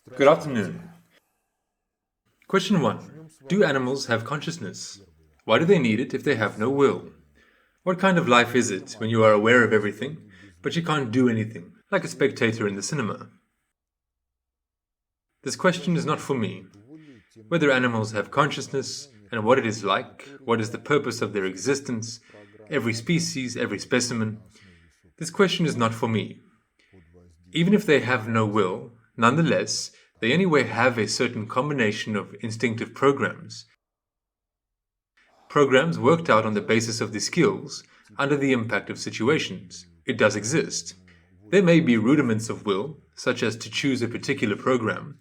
Good afternoon. Question 1. Do animals have consciousness? Why do they need it if they have no will? What kind of life is it when you are aware of everything, but you can't do anything, like a spectator in the cinema? This question is not for me. Whether animals have consciousness and what it is like, what is the purpose of their existence, every species, every specimen, this question is not for me. Even if they have no will, nonetheless, they anyway have a certain combination of instinctive programs. Programs worked out on the basis of the skills under the impact of situations. It does exist. There may be rudiments of will, such as to choose a particular program,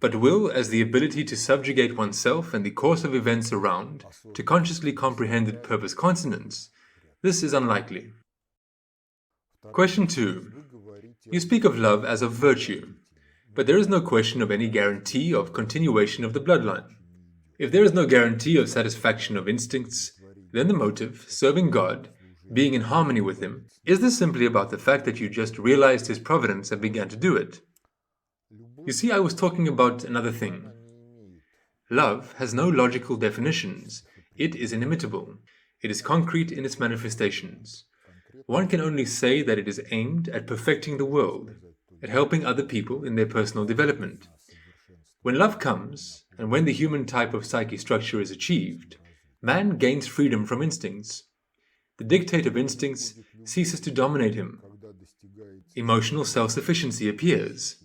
but will as the ability to subjugate oneself and the course of events around to consciously comprehended purpose consonants, this is unlikely. Question 2. You speak of love as of virtue, but there is no question of any guarantee of continuation of the bloodline. If there is no guarantee of satisfaction of instincts, then the motive, serving God, being in harmony with Him, is this simply about the fact that you just realized His providence and began to do it? You see, I was talking about another thing. Love has no logical definitions. It is inimitable. It is concrete in its manifestations. One can only say that it is aimed at perfecting the world, at helping other people in their personal development. When love comes, and when the human type of psyche structure is achieved, man gains freedom from instincts. The dictate of instincts ceases to dominate him. Emotional self-sufficiency appears,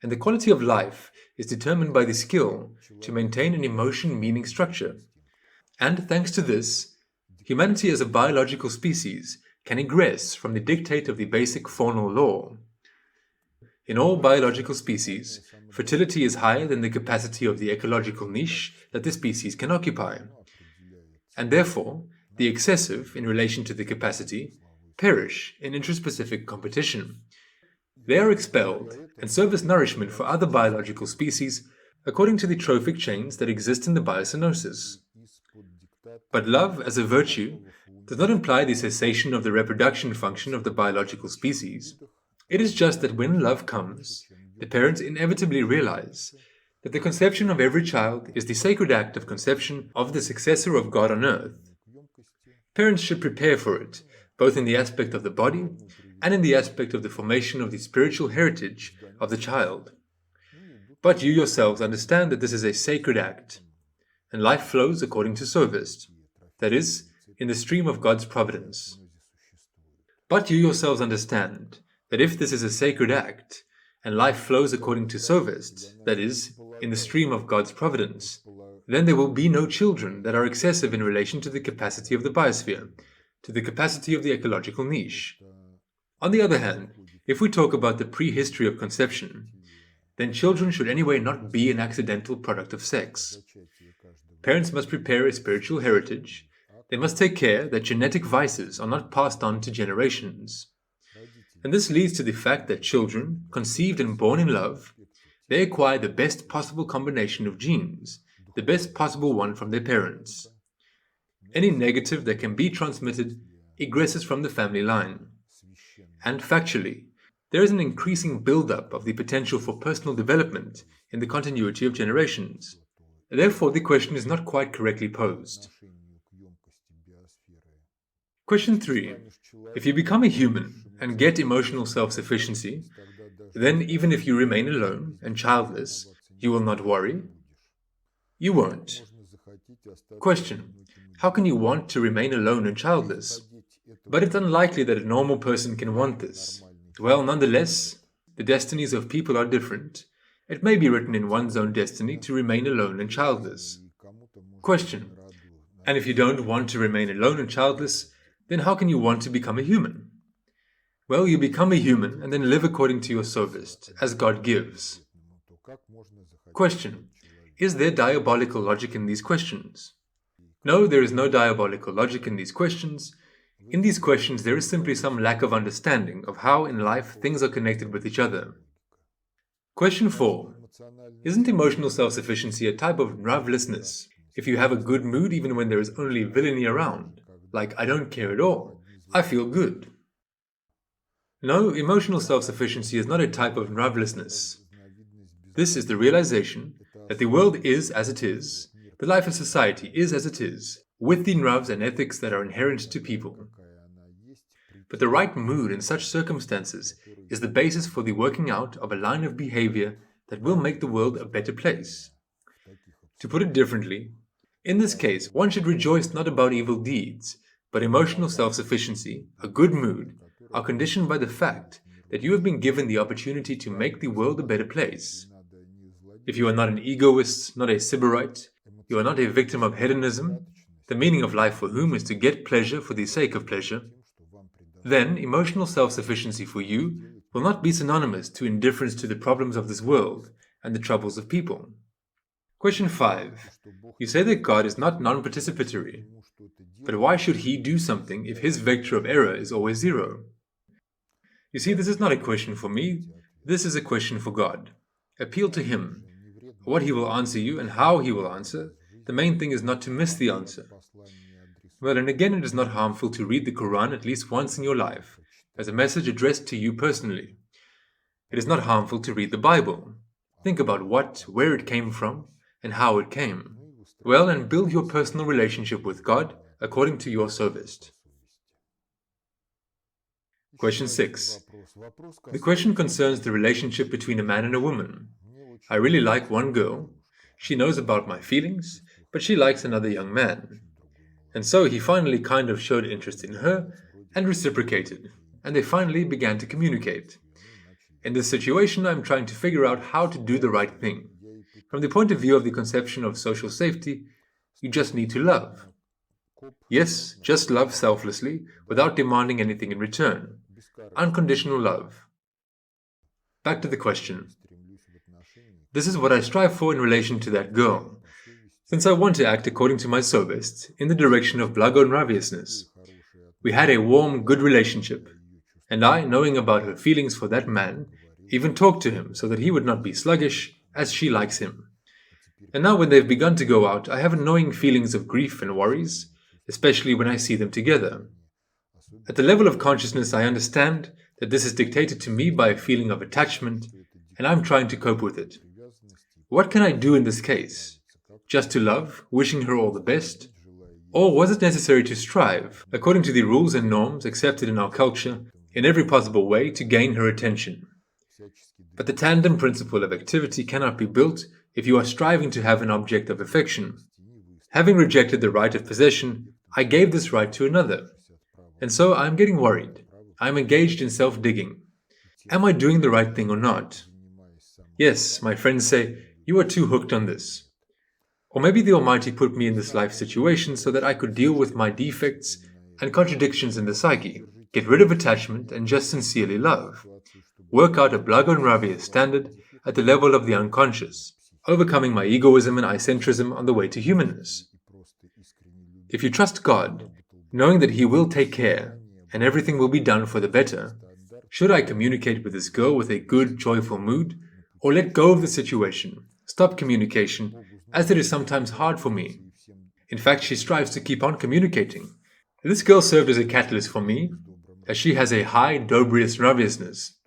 and the quality of life is determined by the skill to maintain an emotion-meaning structure. And thanks to this, humanity as a biological species can egress from the dictate of the basic faunal law. In all biological species, fertility is higher than the capacity of the ecological niche that the species can occupy. And therefore, the excessive in relation to the capacity perish in intraspecific competition. They are expelled and serve as nourishment for other biological species according to the trophic chains that exist in the biosynosis. But love as a virtue does not imply the cessation of the reproduction function of the biological species. It is just that when love comes, the parents inevitably realize that the conception of every child is the sacred act of conception of the successor of God on earth. Parents should prepare for it, both in the aspect of the body and in the aspect of the formation of the spiritual heritage of the child. But you yourselves understand that this is a sacred act, and life flows according to Sophist, that is, in the stream of God's providence. But you yourselves understand that if this is a sacred act, and life flows according to Sophist, that is, in the stream of God's providence, then there will be no children that are excessive in relation to the capacity of the biosphere, to the capacity of the ecological niche. On the other hand, if we talk about the prehistory of conception, then children should anyway not be an accidental product of sex. Parents must prepare a spiritual heritage. They must take care that genetic vices are not passed on to generations. And this leads to the fact that children, conceived and born in love, they acquire the best possible combination of genes, the best possible one from their parents. Any negative that can be transmitted egresses from the family line. And factually, there is an increasing build-up of the potential for personal development in the continuity of generations. Therefore, the question is not quite correctly posed. Question 3. If you become a human and get emotional self-sufficiency, then even if you remain alone and childless, you will not worry? You won't. Question. How can you want to remain alone and childless? But it's unlikely that a normal person can want this. Well, nonetheless, the destinies of people are different. It may be written in one's own destiny to remain alone and childless. Question. And if you don't want to remain alone and childless, then how can you want to become a human? Well, you become a human and then live according to your Sophist, as God gives. Question. Is there diabolical logic in these questions? No, there is no diabolical logic in these questions. In these questions, there is simply some lack of understanding of how in life things are connected with each other. Question 4. Isn't emotional self-sufficiency a type of nravlessness if you have a good mood even when there is only villainy around? Like, I don't care at all. I feel good. No, emotional self-sufficiency is not a type of nravlessness. This is the realization that the world is as it is, the life of society is as it is, with the nravs and ethics that are inherent to people. But the right mood in such circumstances is the basis for the working out of a line of behavior that will make the world a better place. To put it differently, in this case, one should rejoice not about evil deeds, but emotional self-sufficiency, a good mood, are conditioned by the fact that you have been given the opportunity to make the world a better place. If you are not an egoist, not a sybarite, you are not a victim of hedonism, the meaning of life for whom is to get pleasure for the sake of pleasure, then emotional self-sufficiency for you will not be synonymous to indifference to the problems of this world and the troubles of people. Question 5. You say that God is not non-participatory, but why should he do something if his vector of error is always 0? You see, this is not a question for me, this is a question for God. Appeal to him. What he will answer you and how he will answer, the main thing is not to miss the answer. Well, and again, it is not harmful to read the Quran at least once in your life, as a message addressed to you personally. It is not harmful to read the Bible. Think about what, where it came from, and how it came. Well, and build your personal relationship with God according to your sophist. Question 6. The question concerns the relationship between a man and a woman. I really like one girl. She knows about my feelings, but she likes another young man. And so he finally kind of showed interest in her and reciprocated, and they finally began to communicate. In this situation, I'm trying to figure out how to do the right thing. From the point of view of the conception of social safety, you just need to love. Yes, just love selflessly, without demanding anything in return. Unconditional love. Back to the question. This is what I strive for in relation to that girl, since I want to act according to my sophist in the direction of blagonraviousness. We had a warm, good relationship, and I, knowing about her feelings for that man, even talked to him so that he would not be sluggish, as she likes him. And now when they've begun to go out, I have annoying feelings of grief and worries, especially when I see them together. At the level of consciousness, I understand that this is dictated to me by a feeling of attachment, and I'm trying to cope with it. What can I do in this case? Just to love, wishing her all the best? Or was it necessary to strive, according to the rules and norms accepted in our culture, in every possible way to gain her attention? But the tandem principle of activity cannot be built if you are striving to have an object of affection. Having rejected the right of possession, I gave this right to another. And so I am getting worried. I am engaged in self-digging. Am I doing the right thing or not? Yes, my friends say, you are too hooked on this. Or maybe the Almighty put me in this life situation so that I could deal with my defects and contradictions in the psyche, get rid of attachment and just sincerely love. Work out a blagonravia standard at the level of the unconscious, overcoming my egoism and ecentrism on the way to humanness. If you trust God, knowing that He will take care and everything will be done for the better, should I communicate with this girl with a good, joyful mood, or let go of the situation, stop communication, as it is sometimes hard for me? In fact, she strives to keep on communicating. This girl served as a catalyst for me, as she has a high Dobrius raviousness.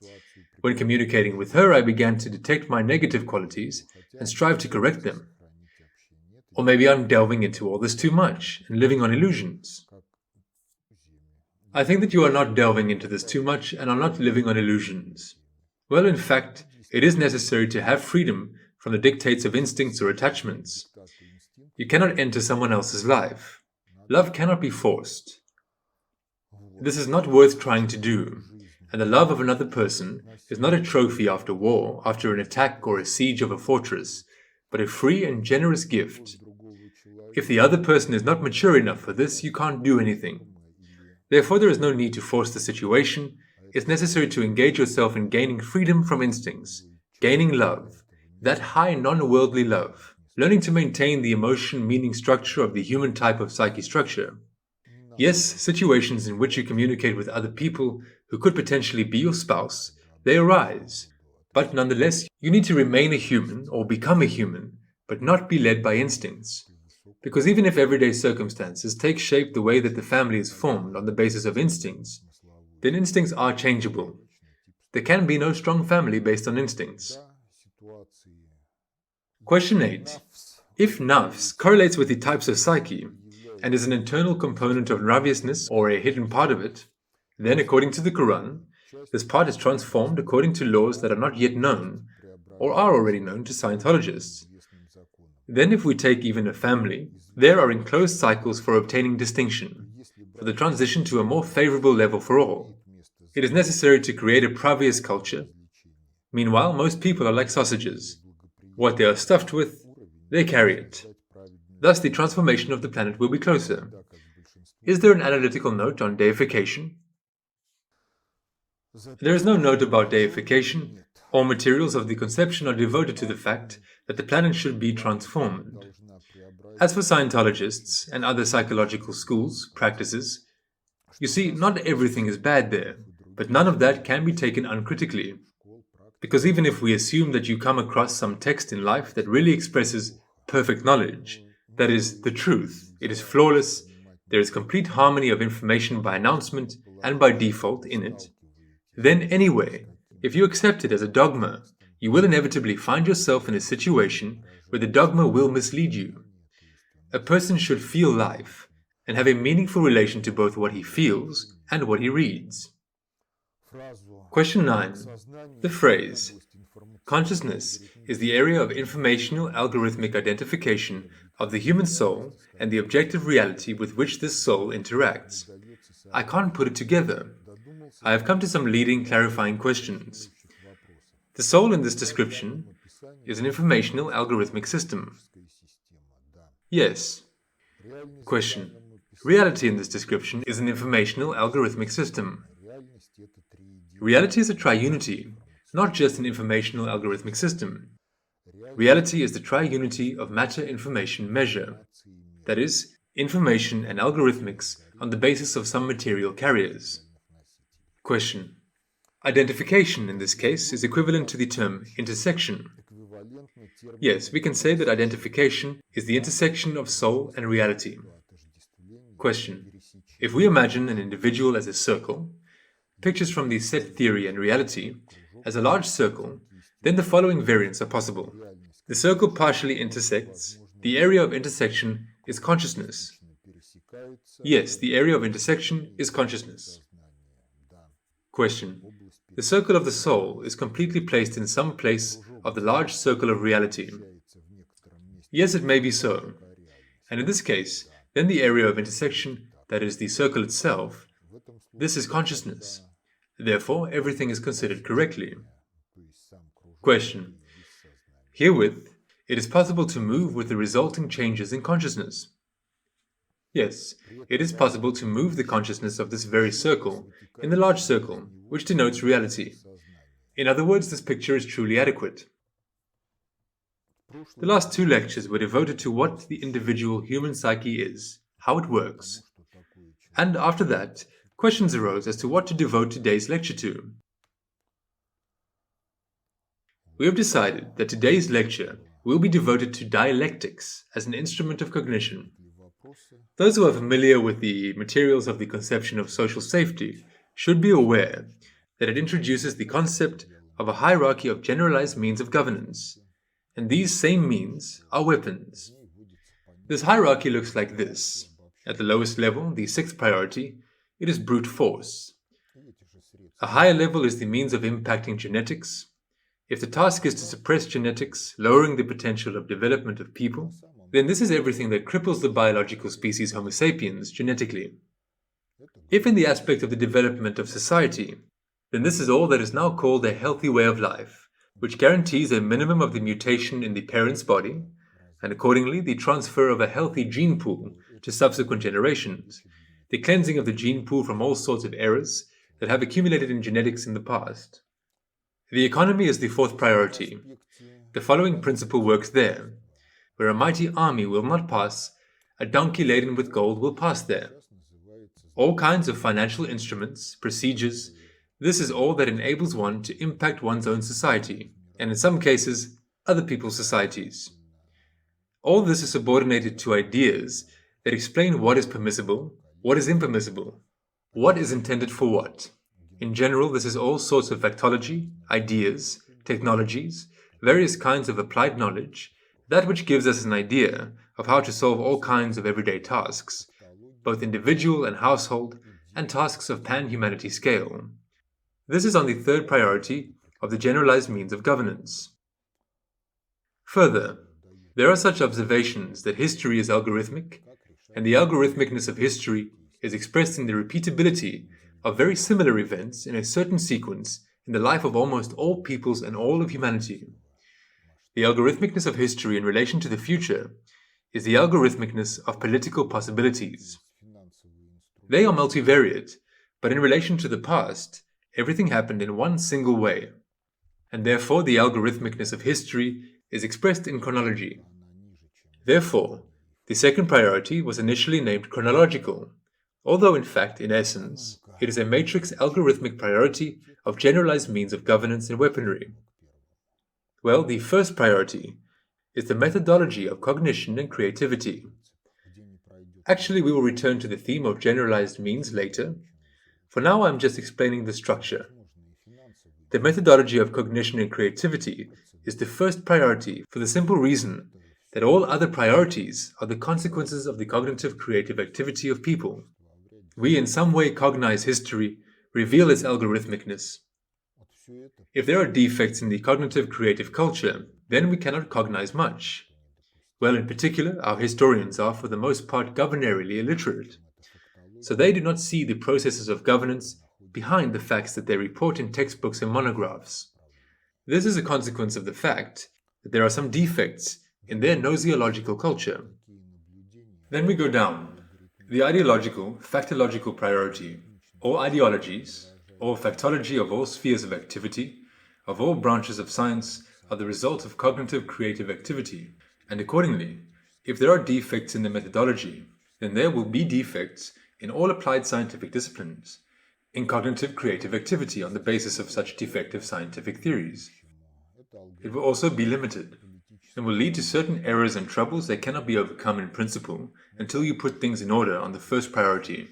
When communicating with her, I began to detect my negative qualities and strive to correct them. Or maybe I'm delving into all this too much and living on illusions. I think that you are not delving into this too much and are not living on illusions. Well, in fact, it is necessary to have freedom from the dictates of instincts or attachments. You cannot enter someone else's life. Love cannot be forced. This is not worth trying to do, and the love of another person is not a trophy after war, after an attack or a siege of a fortress, but a free and generous gift. If the other person is not mature enough for this, you can't do anything. Therefore, there is no need to force the situation. It's necessary to engage yourself in gaining freedom from instincts, gaining love, that high non-worldly love, learning to maintain the emotion-meaning structure of the human type of psyche structure. Yes, situations in which you communicate with other people who could potentially be your spouse, they arise. But nonetheless, you need to remain a human or become a human, but not be led by instincts. Because even if everyday circumstances take shape the way that the family is formed on the basis of instincts, then instincts are changeable. There can be no strong family based on instincts. Question 8. If Nafs correlates with the types of psyche and is an internal component of raviousness or a hidden part of it, then according to the Quran, this part is transformed according to laws that are not yet known or are already known to Scientologists. Then if we take even a family, there are enclosed cycles for obtaining distinction, for the transition to a more favorable level for all. It is necessary to create a previous culture. Meanwhile, most people are like sausages. What they are stuffed with, they carry it. Thus, the transformation of the planet will be closer. Is there an analytical note on deification? There is no note about deification. All materials of the conception are devoted to the fact that the planet should be transformed. As for Scientologists and other psychological schools, practices, you see, not everything is bad there, but none of that can be taken uncritically. Because even if we assume that you come across some text in life that really expresses perfect knowledge, that is, the truth, it is flawless, there is complete harmony of information by announcement and by default in it, then anyway, if you accept it as a dogma, you will inevitably find yourself in a situation where the dogma will mislead you. A person should feel life and have a meaningful relation to both what he feels and what he reads. Question 9. The phrase, consciousness is the area of informational algorithmic identification of the human soul and the objective reality with which this soul interacts. I can't put it together. I have come to some leading clarifying questions. The soul in this description is an informational algorithmic system. Yes. Question. Reality in this description is an informational algorithmic system. Reality is a triunity, not just an informational algorithmic system. Reality is the triunity of matter-information measure, that is, information and algorithmics on the basis of some material carriers. Question. Identification in this case is equivalent to the term intersection. Yes, we can say that identification is the intersection of soul and reality. Question. If we imagine an individual as a circle, pictures from the set theory and reality as a large circle, then the following variants are possible. The circle partially intersects. The area of intersection is consciousness. Yes, the area of intersection is consciousness. Question. The circle of the soul is completely placed in some place of the large circle of reality. Yes, it may be so. And in this case, then the area of intersection, that is the circle itself, this is consciousness. Therefore, everything is considered correctly. Question. Herewith, it is possible to move with the resulting changes in consciousness. Yes, it is possible to move the consciousness of this very circle in the large circle, which denotes reality. In other words, this picture is truly adequate. The last 2 lectures were devoted to what the individual human psyche is, how it works. And after that, questions arose as to what to devote today's lecture to. We have decided that today's lecture will be devoted to dialectics as an instrument of cognition. Those who are familiar with the materials of the conception of social safety should be aware that it introduces the concept of a hierarchy of generalized means of governance, and these same means are weapons. This hierarchy looks like this. At the lowest level, the 6th priority, it is brute force. A higher level is the means of impacting genetics. If the task is to suppress genetics, lowering the potential of development of people, then this is everything that cripples the biological species Homo sapiens genetically. If in the aspect of the development of society, then this is all that is now called a healthy way of life, which guarantees a minimum of the mutation in the parent's body, and accordingly the transfer of a healthy gene pool to subsequent generations, the cleansing of the gene pool from all sorts of errors that have accumulated in genetics in the past. The economy is the 4th priority. The following principle works there. Where a mighty army will not pass, a donkey laden with gold will pass there. All kinds of financial instruments, procedures, this is all that enables one to impact one's own society, and in some cases, other people's societies. All this is subordinated to ideas that explain what is permissible, what is impermissible, what is intended for what. In general, this is all sorts of factology, ideas, technologies, various kinds of applied knowledge, that which gives us an idea of how to solve all kinds of everyday tasks, both individual and household, and tasks of pan-humanity scale. This is on the third priority of the generalized means of governance. Further, there are such observations that history is algorithmic, and the algorithmicness of history is expressed in the repeatability of very similar events in a certain sequence in the life of almost all peoples and all of humanity. The algorithmicness of history in relation to the future is the algorithmicness of political possibilities. They are multivariate, but in relation to the past, everything happened in one single way, and therefore the algorithmicness of history is expressed in chronology. Therefore, the second priority was initially named chronological, although in fact, in essence, it is a matrix algorithmic priority of generalized means of governance and weaponry. Well, the first priority is the methodology of cognition and creativity. Actually, we will return to the theme of generalized means later. For now, I'm just explaining the structure. The methodology of cognition and creativity is the first priority for the simple reason that all other priorities are the consequences of the cognitive creative activity of people. We in some way cognize history, reveal its algorithmicness. If there are defects in the cognitive creative culture, then we cannot cognize much. Well, in particular, our historians are for the most part governarially illiterate. So they do not see the processes of governance behind the facts that they report in textbooks and monographs. This is a consequence of the fact that there are some defects in their gnosiological culture. Then we go down. The ideological, factological priority, all ideologies, or factology of all spheres of activity, of all branches of science, are the result of cognitive creative activity, and accordingly, if there are defects in the methodology, then there will be defects in all applied scientific disciplines, in cognitive creative activity on the basis of such defective scientific theories. It will also be limited, and will lead to certain errors and troubles that cannot be overcome in principle until you put things in order on the first priority.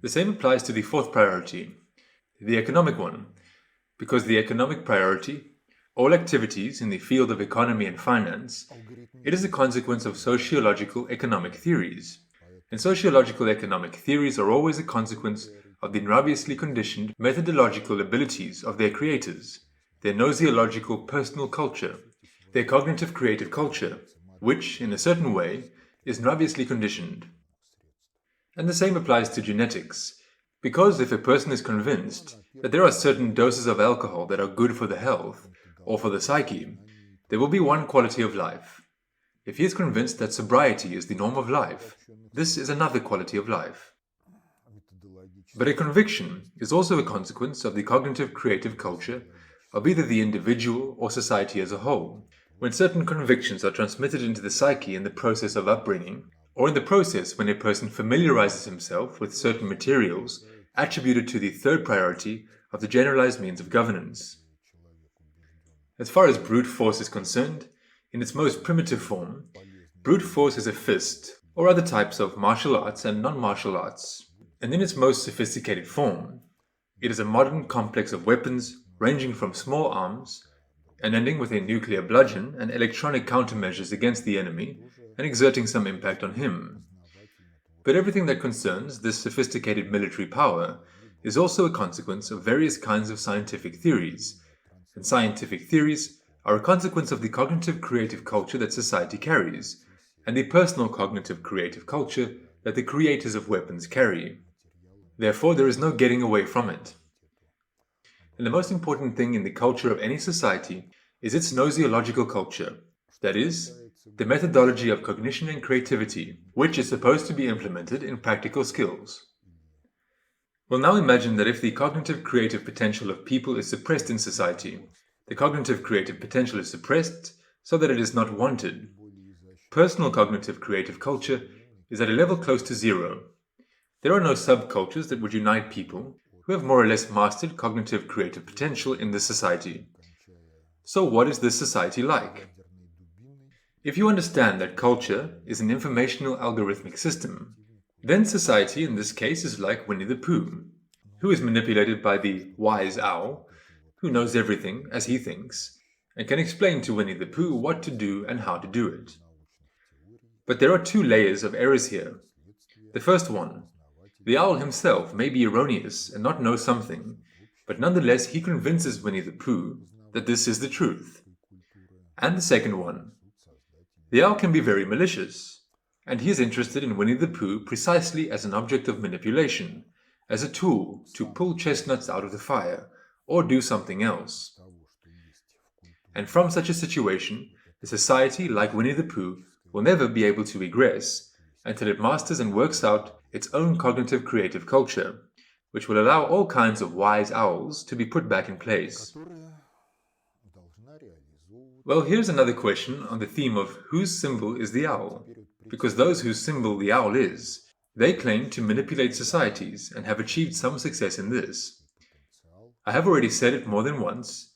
The same applies to the fourth priority, the economic one, because the economic priority, all activities in the field of economy and finance, it is a consequence of sociological economic theories, and sociological economic theories are always a consequence of the nraviously conditioned methodological abilities of their creators, their gnosiological personal culture, their cognitive creative culture, which, in a certain way, is nraviously conditioned. And the same applies to genetics, because if a person is convinced that there are certain doses of alcohol that are good for the health, or for the psyche, there will be one quality of life. If he is convinced that sobriety is the norm of life, this is another quality of life. But a conviction is also a consequence of the cognitive creative culture of either the individual or society as a whole. When certain convictions are transmitted into the psyche in the process of upbringing, or in the process when a person familiarizes himself with certain materials attributed to the third priority of the generalized means of governance. As far as brute force is concerned, in its most primitive form, brute force is a fist, or other types of martial arts and non-martial arts, and in its most sophisticated form, it is a modern complex of weapons ranging from small arms and ending with a nuclear bludgeon and electronic countermeasures against the enemy and exerting some impact on him. But everything that concerns this sophisticated military power is also a consequence of various kinds of scientific theories, and scientific theories are a consequence of the cognitive creative culture that society carries, and the personal cognitive creative culture that the creators of weapons carry. Therefore, there is no getting away from it. And the most important thing in the culture of any society is its gnosiological culture, that is, the methodology of cognition and creativity, which is supposed to be implemented in practical skills. Well, now imagine that if the cognitive creative potential of people is suppressed in society, the cognitive creative potential is suppressed so that it is not wanted. Personal cognitive creative culture is at a level close to zero. There are no subcultures that would unite people who have more or less mastered cognitive creative potential in this society. So what is this society like? If you understand that culture is an informational algorithmic system, then society in this case is like Winnie the Pooh, who is manipulated by the wise owl, who knows everything as he thinks, and can explain to Winnie the Pooh what to do and how to do it. But there are two layers of errors here. The first one, the owl himself may be erroneous and not know something, but nonetheless he convinces Winnie the Pooh that this is the truth. And the second one, the owl can be very malicious, and he is interested in Winnie the Pooh precisely as an object of manipulation, as a tool to pull chestnuts out of the fire, or do something else. And from such a situation, a society like Winnie the Pooh will never be able to regress until it masters and works out its own cognitive creative culture, which will allow all kinds of wise owls to be put back in place. Well, here's another question on the theme of whose symbol is the owl, because those whose symbol the owl is, they claim to manipulate societies and have achieved some success in this. I have already said it more than once.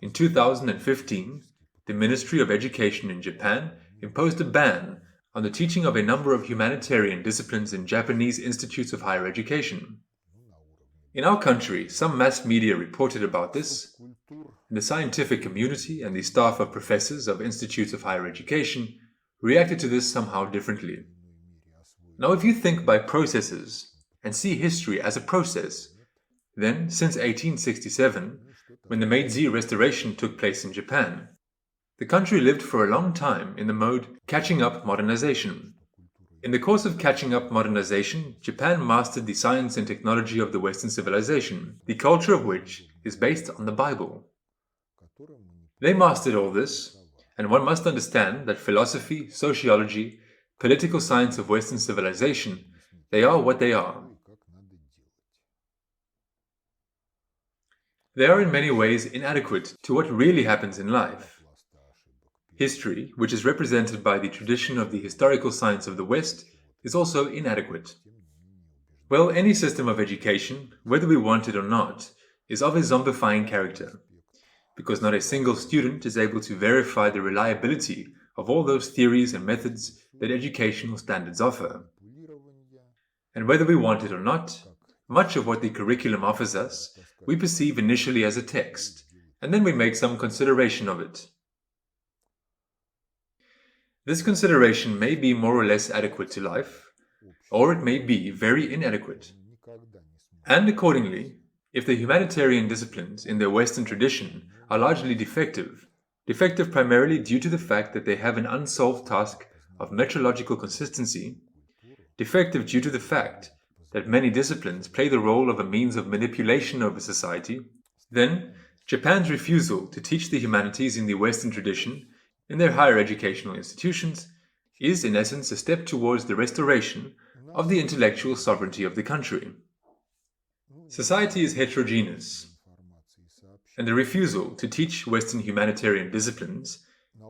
In 2015, the Ministry of Education in Japan imposed a ban on the teaching of a number of humanitarian disciplines in Japanese institutes of higher education. In our country, some mass media reported about this, and the scientific community and the staff of professors of institutes of higher education reacted to this somehow differently. Now, if you think by processes and see history as a process, then since 1867, when the Meiji Restoration took place in Japan, the country lived for a long time in the mode catching up modernization. In the course of catching up modernization, Japan mastered the science and technology of the Western civilization, the culture of which is based on the Bible. They mastered all this, and one must understand that philosophy, sociology, political science of Western civilization, they are what they are. They are in many ways inadequate to what really happens in life. History, which is represented by the tradition of the historical science of the West, is also inadequate. Well, any system of education, whether we want it or not, is of a zombifying character, because not a single student is able to verify the reliability of all those theories and methods that educational standards offer. And whether we want it or not, much of what the curriculum offers us, we perceive initially as a text, and then we make some consideration of it. This consideration may be more or less adequate to life, or it may be very inadequate. And accordingly, if the humanitarian disciplines in their Western tradition are largely defective primarily due to the fact that they have an unsolved task of metrological consistency, defective due to the fact that many disciplines play the role of a means of manipulation over society, then Japan's refusal to teach the humanities in the Western tradition in their higher educational institutions is in essence a step towards the restoration of the intellectual sovereignty of the country. Society is heterogeneous, and the refusal to teach Western humanitarian disciplines,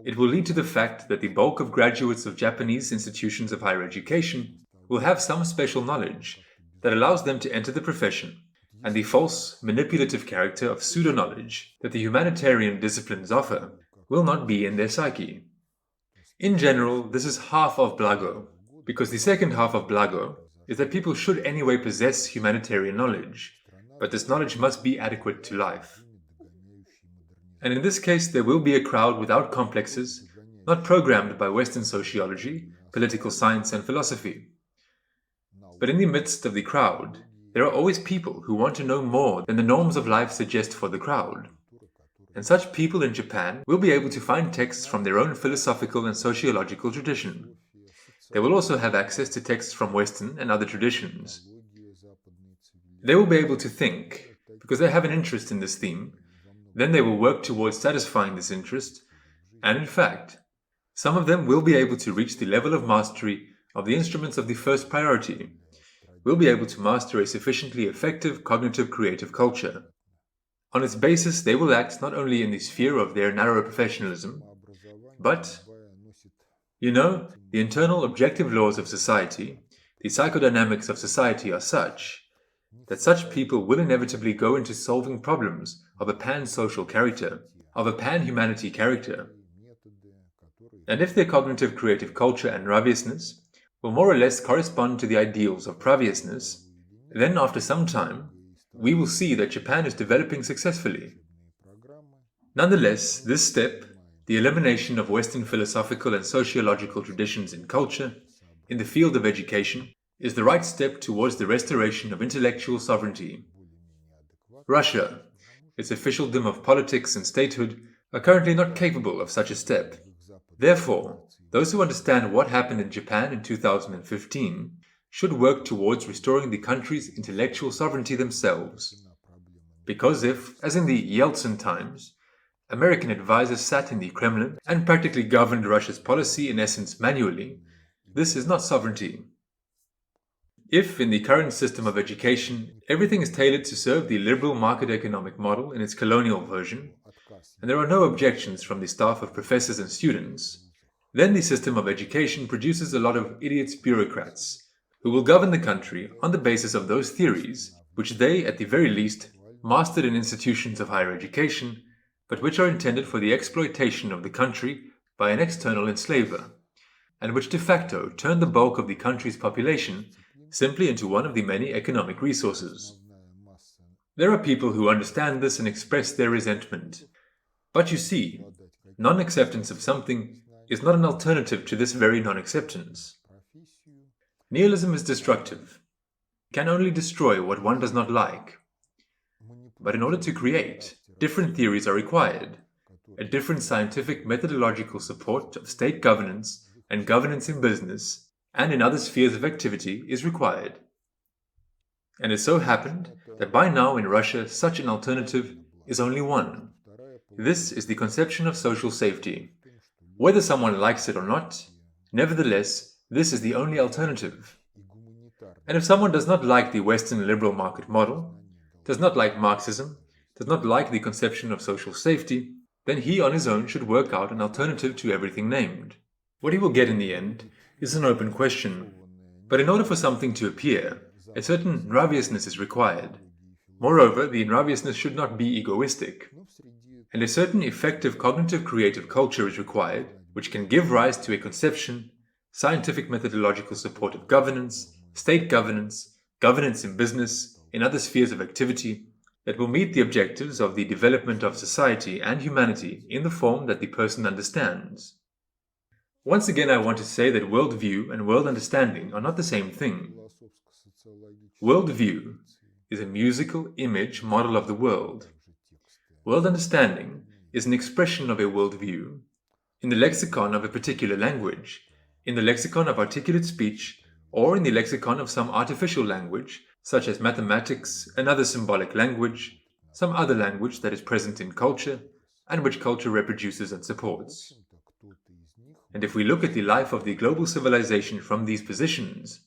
it will lead to the fact that the bulk of graduates of Japanese institutions of higher education will have some special knowledge that allows them to enter the profession, and the false, manipulative character of pseudo-knowledge that the humanitarian disciplines offer will not be in their psyche. In general, this is half of Blago, because the second half of Blago is that people should anyway possess humanitarian knowledge, but this knowledge must be adequate to life. And in this case, there will be a crowd without complexes, not programmed by Western sociology, political science, and philosophy. But in the midst of the crowd, there are always people who want to know more than the norms of life suggest for the crowd. And such people in Japan will be able to find texts from their own philosophical and sociological tradition. They will also have access to texts from Western and other traditions. They will be able to think, because they have an interest in this theme, then they will work towards satisfying this interest, and in fact, some of them will be able to reach the level of mastery of the instruments of the first priority, will be able to master a sufficiently effective cognitive creative culture. On its basis, they will act not only in the sphere of their narrow professionalism, but, the internal objective laws of society, the psychodynamics of society are such that such people will inevitably go into solving problems of a pan-social character, of a pan-humanity character. And if their cognitive creative culture and raviousness will more or less correspond to the ideals of praviousness, then after some time, we will see that Japan is developing successfully. Nonetheless, this step, the elimination of Western philosophical and sociological traditions in culture, in the field of education, is the right step towards the restoration of intellectual sovereignty. Russia, its officialdom of politics and statehood, are currently not capable of such a step. Therefore, those who understand what happened in Japan in 2015 should work towards restoring the country's intellectual sovereignty themselves. Because if, as in the Yeltsin times, American advisors sat in the Kremlin and practically governed Russia's policy in essence manually, this is not sovereignty. If, in the current system of education, everything is tailored to serve the liberal market economic model in its colonial version, and there are no objections from the staff of professors and students, then the system of education produces a lot of idiots bureaucrats who will govern the country on the basis of those theories which they, at the very least, mastered in institutions of higher education, but which are intended for the exploitation of the country by an external enslaver, and which de facto turn the bulk of the country's population simply into one of the many economic resources. There are people who understand this and express their resentment. But you see, non-acceptance of something is not an alternative to this very non-acceptance. Nihilism is destructive, can only destroy what one does not like. But in order to create, different theories are required. A different scientific methodological support of state governance and governance in business and in other spheres of activity is required. And it so happened that by now in Russia such an alternative is only one. This is the conception of social safety. Whether someone likes it or not, nevertheless, this is the only alternative. And if someone does not like the Western liberal market model, does not like Marxism, does not like the conception of social safety, then he on his own should work out an alternative to everything named. What he will get in the end is an open question. But in order for something to appear, a certain raviousness is required. Moreover, the raviousness should not be egoistic. And a certain effective cognitive creative culture is required, which can give rise to a conception, scientific methodological support of governance, state governance, governance in business, in other spheres of activity, that will meet the objectives of the development of society and humanity in the form that the person understands. Once again, I want to say that worldview and world understanding are not the same thing. Worldview is a musical image model of the world. World understanding is an expression of a worldview in the lexicon of a particular language, in the lexicon of articulate speech, or in the lexicon of some artificial language, such as mathematics, another symbolic language, some other language that is present in culture, and which culture reproduces and supports. And if we look at the life of the global civilization from these positions,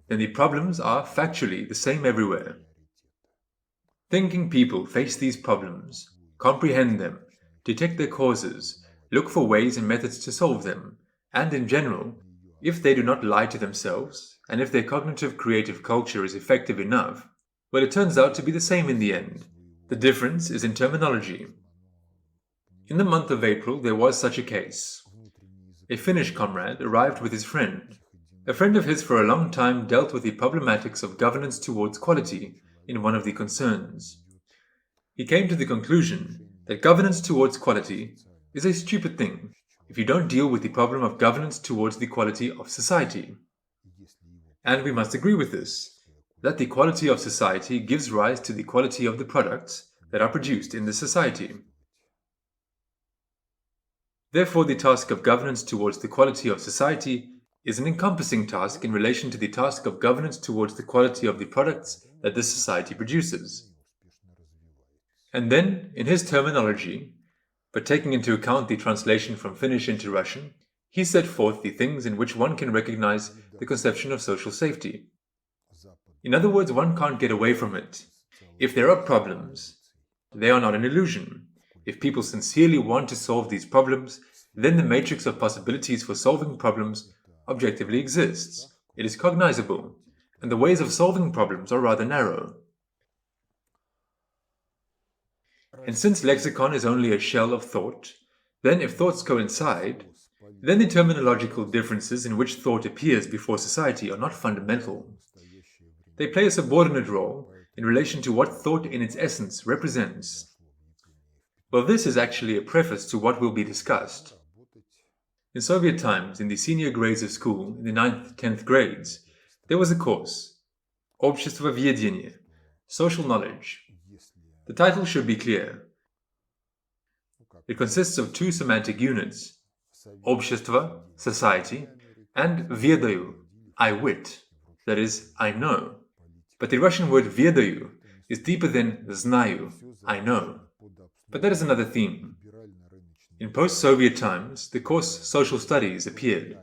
then the problems are factually the same everywhere. Thinking people face these problems, comprehend them, detect their causes, look for ways and methods to solve them, and in general, if they do not lie to themselves, and if their cognitive creative culture is effective enough, well, it turns out to be the same in the end. The difference is in terminology. In the month of April, there was such a case. A Finnish comrade arrived with his friend. A friend of his for a long time dealt with the problematics of governance towards quality in one of the concerns. He came to the conclusion that governance towards quality is a stupid thing if you don't deal with the problem of governance towards the quality of society. And we must agree with this, that the quality of society gives rise to the quality of the products that are produced in the society. Therefore, the task of governance towards the quality of society is an encompassing task in relation to the task of governance towards the quality of the products that this society produces. And then, in his terminology, but taking into account the translation from Finnish into Russian, he set forth the things in which one can recognize the conception of social safety. In other words, one can't get away from it. If there are problems, they are not an illusion. If people sincerely want to solve these problems, then the matrix of possibilities for solving problems objectively exists. It is cognizable, and the ways of solving problems are rather narrow. And since lexicon is only a shell of thought, then if thoughts coincide, then the terminological differences in which thought appears before society are not fundamental. They play a subordinate role in relation to what thought in its essence represents. Well, this is actually a preface to what will be discussed. In Soviet times, in the senior grades of school, in the 9th, 10th grades, there was a course, Общество ведения, Social Knowledge. The title should be clear. It consists of two semantic units, Общество, society, and ведаю, I wit, that is, I know. But the Russian word ведаю is deeper than знаю, I know. But that is another theme. In post-Soviet times, the course Social Studies appeared.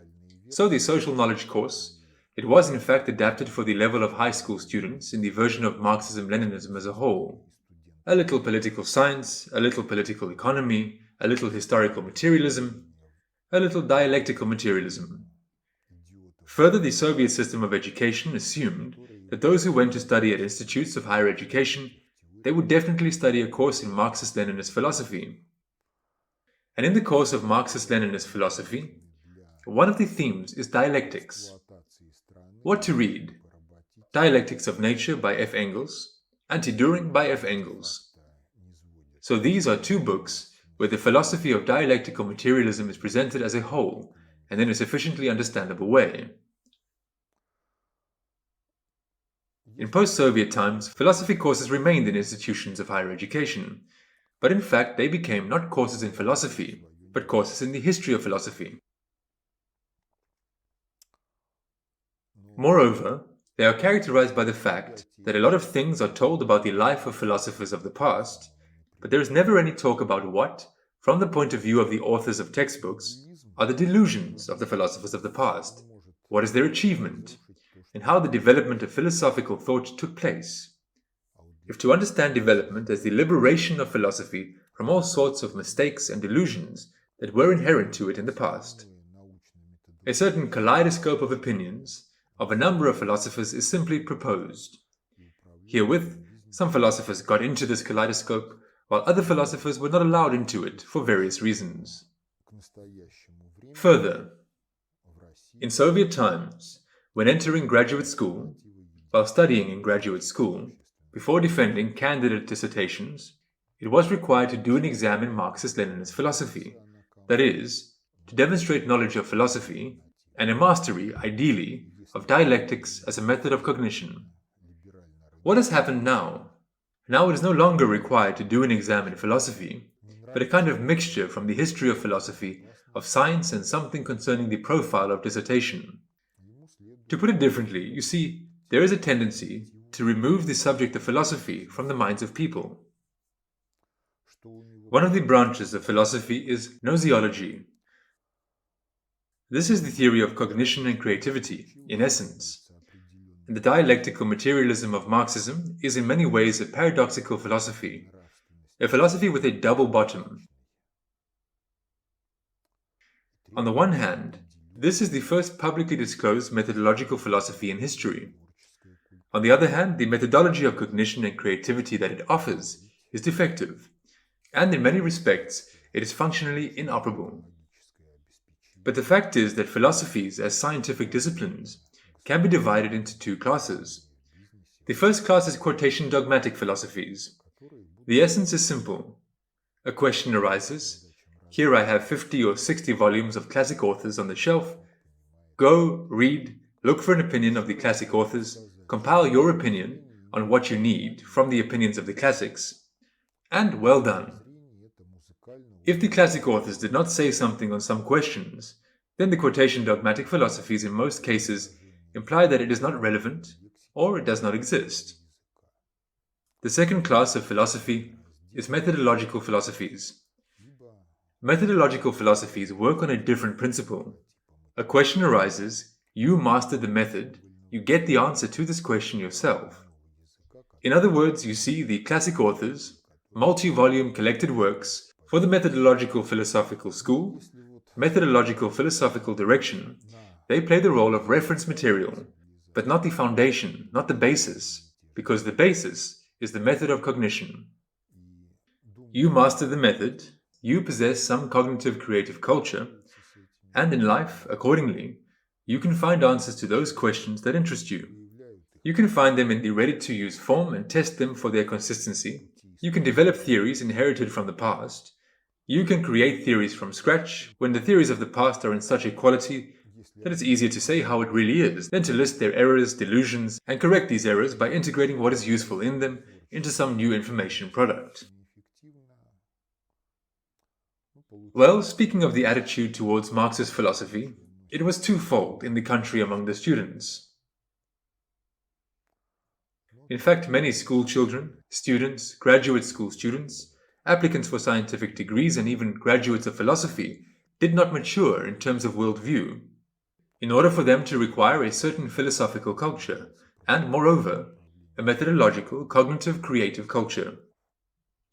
So the social knowledge course, it was in fact adapted for the level of high school students in the version of Marxism-Leninism as a whole. A little political science, a little political economy, a little historical materialism, a little dialectical materialism. Further, the Soviet system of education assumed that those who went to study at institutes of higher education, they would definitely study a course in Marxist-Leninist philosophy. And in the course of Marxist-Leninist philosophy, one of the themes is dialectics. What to read? Dialectics of Nature by F. Engels, Anti-Düring by F. Engels. So these are two books where the philosophy of dialectical materialism is presented as a whole and in a sufficiently understandable way. In post-Soviet times, philosophy courses remained in institutions of higher education, but in fact they became not courses in philosophy, but courses in the history of philosophy. Moreover, they are characterized by the fact that a lot of things are told about the life of philosophers of the past, but there is never any talk about what, from the point of view of the authors of textbooks, are the delusions of the philosophers of the past, what is their achievement, and how the development of philosophical thought took place. If to understand development as the liberation of philosophy from all sorts of mistakes and delusions that were inherent to it in the past, a certain kaleidoscope of opinions of a number of philosophers is simply proposed. Herewith, some philosophers got into this kaleidoscope, while other philosophers were not allowed into it for various reasons. Further, in Soviet times, when entering graduate school, while studying in graduate school, before defending candidate dissertations, it was required to do an exam in Marxist-Leninist philosophy, that is, to demonstrate knowledge of philosophy and a mastery, ideally, of dialectics as a method of cognition. What has happened now? Now it is no longer required to do an exam in philosophy, but a kind of mixture from the history of philosophy, of science, and something concerning the profile of dissertation. To put it differently, you see, there is a tendency to remove the subject of philosophy from the minds of people. One of the branches of philosophy is gnoseology. This is the theory of cognition and creativity, in essence. And the dialectical materialism of Marxism is in many ways a paradoxical philosophy, a philosophy with a double bottom. On the one hand, this is the first publicly disclosed methodological philosophy in history. On the other hand, the methodology of cognition and creativity that it offers is defective, and in many respects, it is functionally inoperable. But the fact is that philosophies as scientific disciplines can be divided into two classes. The first class is quotation-dogmatic philosophies. The essence is simple. A question arises. Here I have 50 or 60 volumes of classic authors on the shelf. Go, read, look for an opinion of the classic authors, compile your opinion on what you need from the opinions of the classics, and well done. If the classic authors did not say something on some questions, then the quotation-dogmatic philosophies in most cases imply that it is not relevant or it does not exist. The second class of philosophy is methodological philosophies. Methodological philosophies work on a different principle. A question arises, you master the method, you get the answer to this question yourself. In other words, you see the classic authors, multi-volume collected works for the methodological philosophical school, methodological philosophical direction, they play the role of reference material, but not the foundation, not the basis, because the basis is the method of cognition. You master the method, you possess some cognitive creative culture, and in life, accordingly, you can find answers to those questions that interest you. You can find them in the ready-to-use form and test them for their consistency, You can develop theories inherited from the past. You can create theories from scratch when the theories of the past are in such equality that it's easier to say how it really is than to list their errors, delusions, and correct these errors by integrating what is useful in them into some new information product. Well, speaking of the attitude towards Marxist philosophy, it was twofold in the country among the students. In fact, many school children, students, graduate school students, applicants for scientific degrees, and even graduates of philosophy did not mature in terms of worldview, in order for them to require a certain philosophical culture, and, moreover, a methodological, cognitive, creative culture.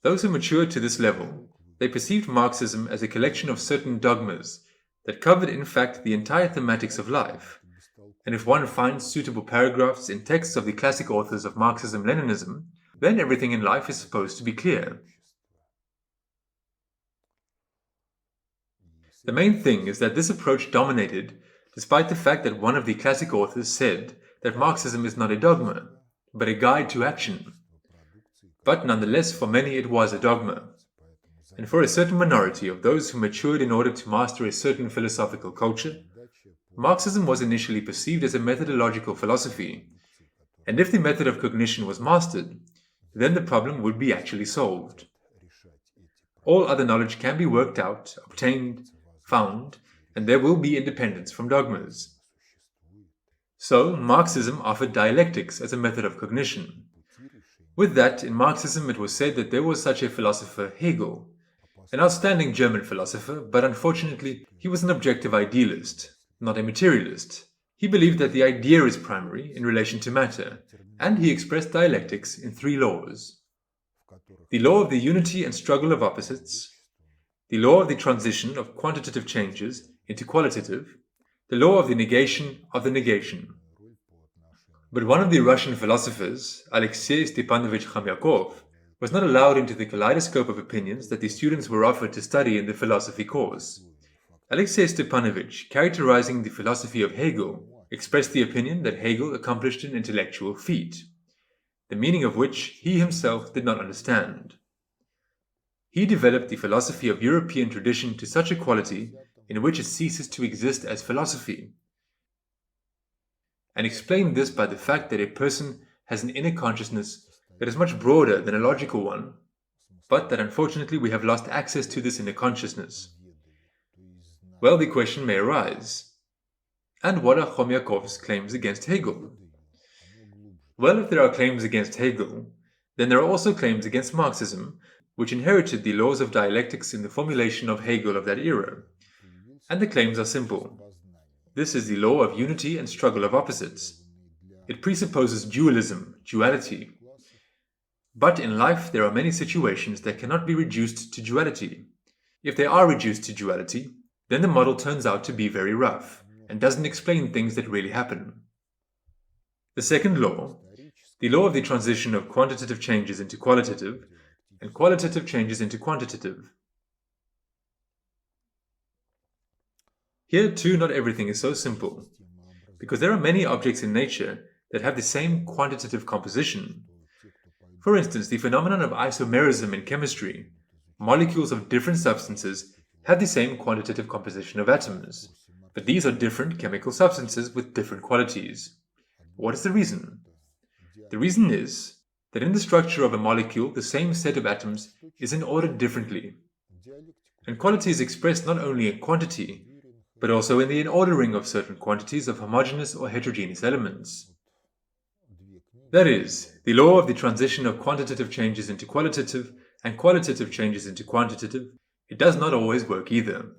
Those who matured to this level, they perceived Marxism as a collection of certain dogmas that covered in fact the entire thematics of life, and if one finds suitable paragraphs in texts of the classic authors of Marxism-Leninism, then everything in life is supposed to be clear. The main thing is that this approach dominated despite the fact that one of the classic authors said that Marxism is not a dogma, but a guide to action. But nonetheless, for many it was a dogma. And for a certain minority of those who matured in order to master a certain philosophical culture, Marxism was initially perceived as a methodological philosophy, and if the method of cognition was mastered, then the problem would be actually solved. All other knowledge can be worked out, obtained, found, and there will be independence from dogmas. So, Marxism offered dialectics as a method of cognition. With that, in Marxism it was said that there was such a philosopher, Hegel, an outstanding German philosopher, but unfortunately he was an objective idealist, not a materialist. He believed that the idea is primary in relation to matter, and he expressed dialectics in 3 laws. The law of the unity and struggle of opposites, the law of the transition of quantitative changes into qualitative, the law of the negation of the negation. But one of the Russian philosophers, Alexei Stepanovich Khamyakov, was not allowed into the kaleidoscope of opinions that the students were offered to study in the philosophy course. Alexei Stepanovich, characterizing the philosophy of Hegel, expressed the opinion that Hegel accomplished an intellectual feat, the meaning of which he himself did not understand. He developed the philosophy of European tradition to such a quality in which it ceases to exist as philosophy, and explained this by the fact that a person has an inner consciousness that is much broader than a logical one, but that unfortunately we have lost access to this inner consciousness. Well, the question may arise, and what are Khomyakov's claims against Hegel? Well, if there are claims against Hegel, then there are also claims against Marxism, which inherited the laws of dialectics in the formulation of Hegel of that era. And the claims are simple. This is the law of unity and struggle of opposites. It presupposes dualism, duality. But in life there are many situations that cannot be reduced to duality. If they are reduced to duality, then the model turns out to be very rough, and doesn't explain things that really happen. The second law, the law of the transition of quantitative changes into qualitative, and qualitative changes into quantitative. Here too not everything is so simple, because there are many objects in nature that have the same quantitative composition. For instance, the phenomenon of isomerism in chemistry, molecules of different substances have the same quantitative composition of atoms, but these are different chemical substances with different qualities. What is the reason? The reason is that in the structure of a molecule, the same set of atoms is ordered differently. And quality is expressed not only in quantity, but also in the inordering of certain quantities of homogeneous or heterogeneous elements. That is, the law of the transition of quantitative changes into qualitative and qualitative changes into quantitative, it does not always work either.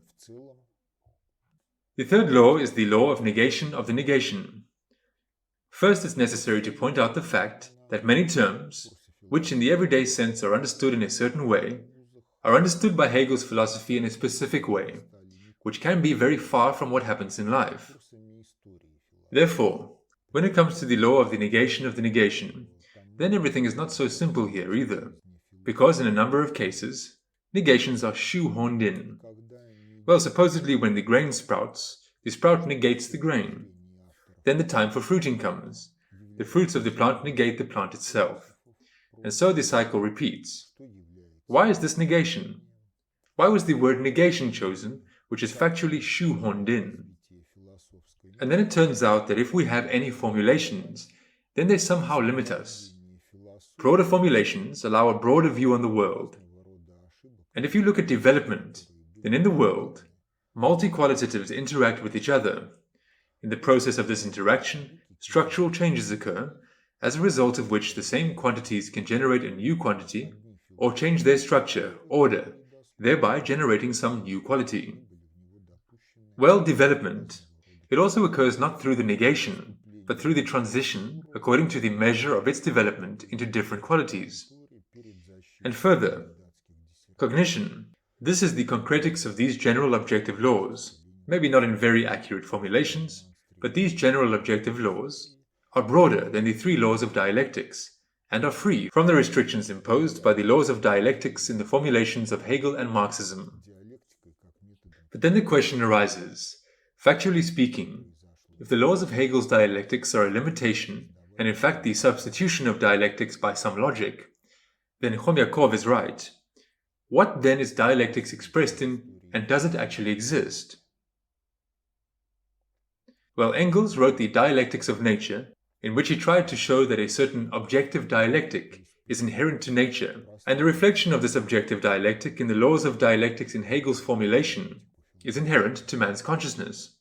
The third law is the law of negation of the negation. First, it's necessary to point out the fact that many terms, which in the everyday sense are understood in a certain way, are understood by Hegel's philosophy in a specific way, which can be very far from what happens in life. Therefore, when it comes to the law of the negation, then everything is not so simple here either, because in a number of cases, negations are shoehorned in. Well, supposedly when the grain sprouts, the sprout negates the grain. Then the time for fruiting comes. The fruits of the plant negate the plant itself. And so the cycle repeats. Why is this negation? Why was the word negation chosen, which is factually shoehorned in? And then it turns out that if we have any formulations, then they somehow limit us. Broader formulations allow a broader view on the world. And if you look at development, then in the world, multi-qualitatives interact with each other. In the process of this interaction, structural changes occur, as a result of which the same quantities can generate a new quantity or change their structure, order, thereby generating some new quality. Well, development. It also occurs not through the negation, but through the transition according to the measure of its development into different qualities. And further, cognition. This is the concretics of these general objective laws, maybe not in very accurate formulations, but these general objective laws are broader than the three laws of dialectics, and are free from the restrictions imposed by the laws of dialectics in the formulations of Hegel and Marxism. But then the question arises, factually speaking, if the laws of Hegel's dialectics are a limitation, and in fact the substitution of dialectics by some logic, then Chomyakov is right. What then is dialectics expressed in, and does it actually exist? Well, Engels wrote the Dialectics of Nature, in which he tried to show that a certain objective dialectic is inherent to nature, and the reflection of this objective dialectic in the laws of dialectics in Hegel's formulation is inherent to man's consciousness.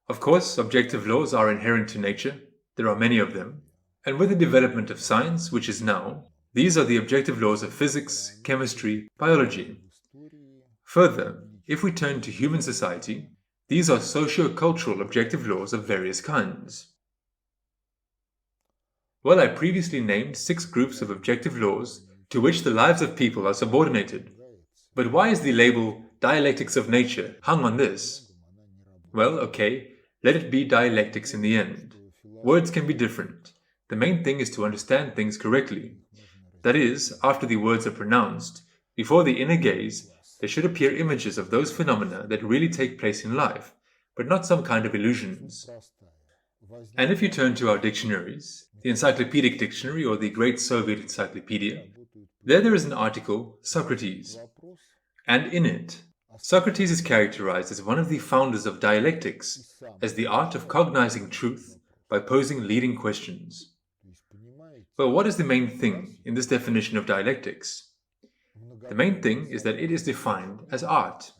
Of course, objective laws are inherent to nature, there are many of them, and with the development of science, which is now, these are the objective laws of physics, chemistry, biology. Further, if we turn to human society, these are socio-cultural objective laws of various kinds. Well, I previously named 6 groups of objective laws to which the lives of people are subordinated. But why is the label Dialectics of Nature hung on this? Well, okay, let it be dialectics in the end. Words can be different. The main thing is to understand things correctly. That is, after the words are pronounced, before the inner gaze, there should appear images of those phenomena that really take place in life, but not some kind of illusions. And if you turn to our dictionaries, the Encyclopedic Dictionary or the Great Soviet Encyclopedia, there is an article, Socrates. And in it, Socrates is characterized as one of the founders of dialectics, as the art of cognizing truth by posing leading questions. Well, what is the main thing in this definition of dialectics? The main thing is that it is defined as art.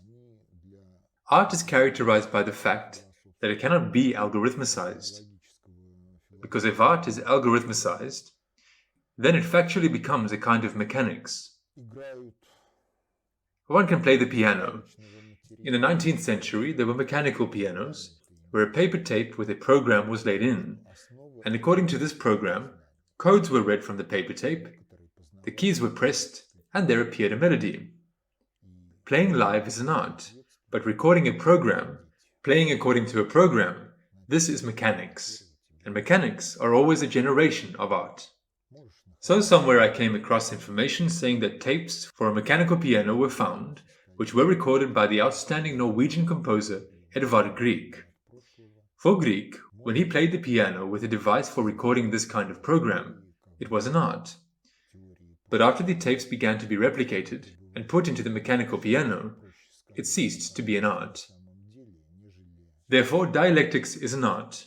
Art is characterized by the fact that it cannot be algorithmicized. Because if art is algorithmicized, then it factually becomes a kind of mechanics. One can play the piano. In the 19th century, there were mechanical pianos, where a paper tape with a program was laid in, and according to this program, codes were read from the paper tape, the keys were pressed, and there appeared a melody. Playing live is an art, but recording a program, playing according to a program, this is mechanics, and mechanics are always a generation of art. So somewhere I came across information saying that tapes for a mechanical piano were found, which were recorded by the outstanding Norwegian composer Edvard Grieg. For Grieg, when he played the piano with a device for recording this kind of program, it was an art. But after the tapes began to be replicated and put into the mechanical piano, it ceased to be an art. Therefore, dialectics is an art.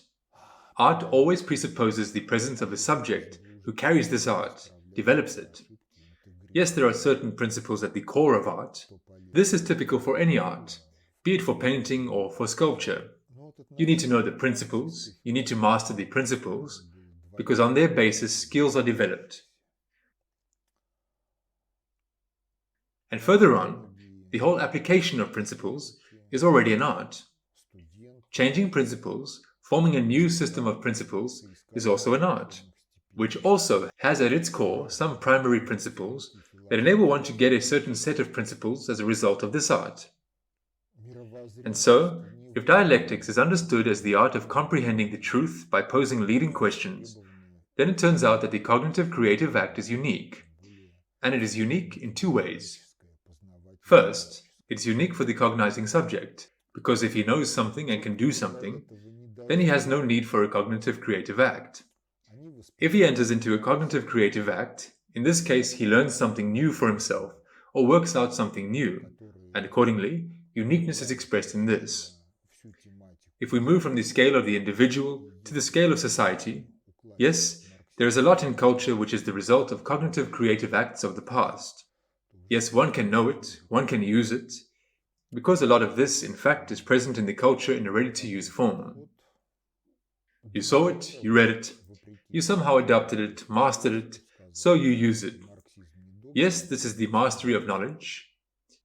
Art always presupposes the presence of a subject who carries this art, develops it. Yes, there are certain principles at the core of art. This is typical for any art, be it for painting or for sculpture. You need to know the principles, you need to master the principles, because on their basis skills are developed. And further on, the whole application of principles is already an art. Changing principles, forming a new system of principles, is also an art, which also has at its core some primary principles that enable one to get a certain set of principles as a result of this art. And so, if dialectics is understood as the art of comprehending the truth by posing leading questions, then it turns out that the cognitive creative act is unique. And it is unique in 2 ways. First, it is unique for the cognizing subject, because if he knows something and can do something, then he has no need for a cognitive creative act. If he enters into a cognitive creative act, In this case, he learns something new for himself or works out something new, and accordingly, uniqueness is expressed in this. If we move from the scale of the individual to the scale of society, yes, there is a lot in culture which is the result of cognitive creative acts of the past. Yes, one can know it, one can use it, because a lot of this, in fact, is present in the culture in a ready-to-use form. You saw it, you read it, you somehow adopted it, mastered it, so you use it. Yes, this is the mastery of knowledge.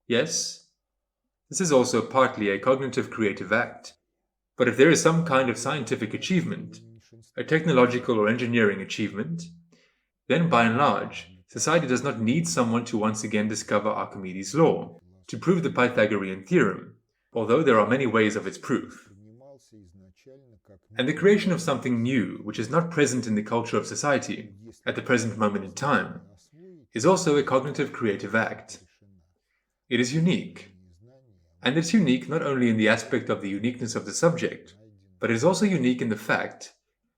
Yes, this is also partly a cognitive creative act. But if there is some kind of scientific achievement, a technological or engineering achievement, then by and large, society does not need someone to once again discover Archimedes' law, to prove the Pythagorean theorem, although there are many ways of its proof. And the creation of something new, which is not present in the culture of society at the present moment in time, is also a cognitive creative act. It is unique. And it's unique not only in the aspect of the uniqueness of the subject, but it is also unique in the fact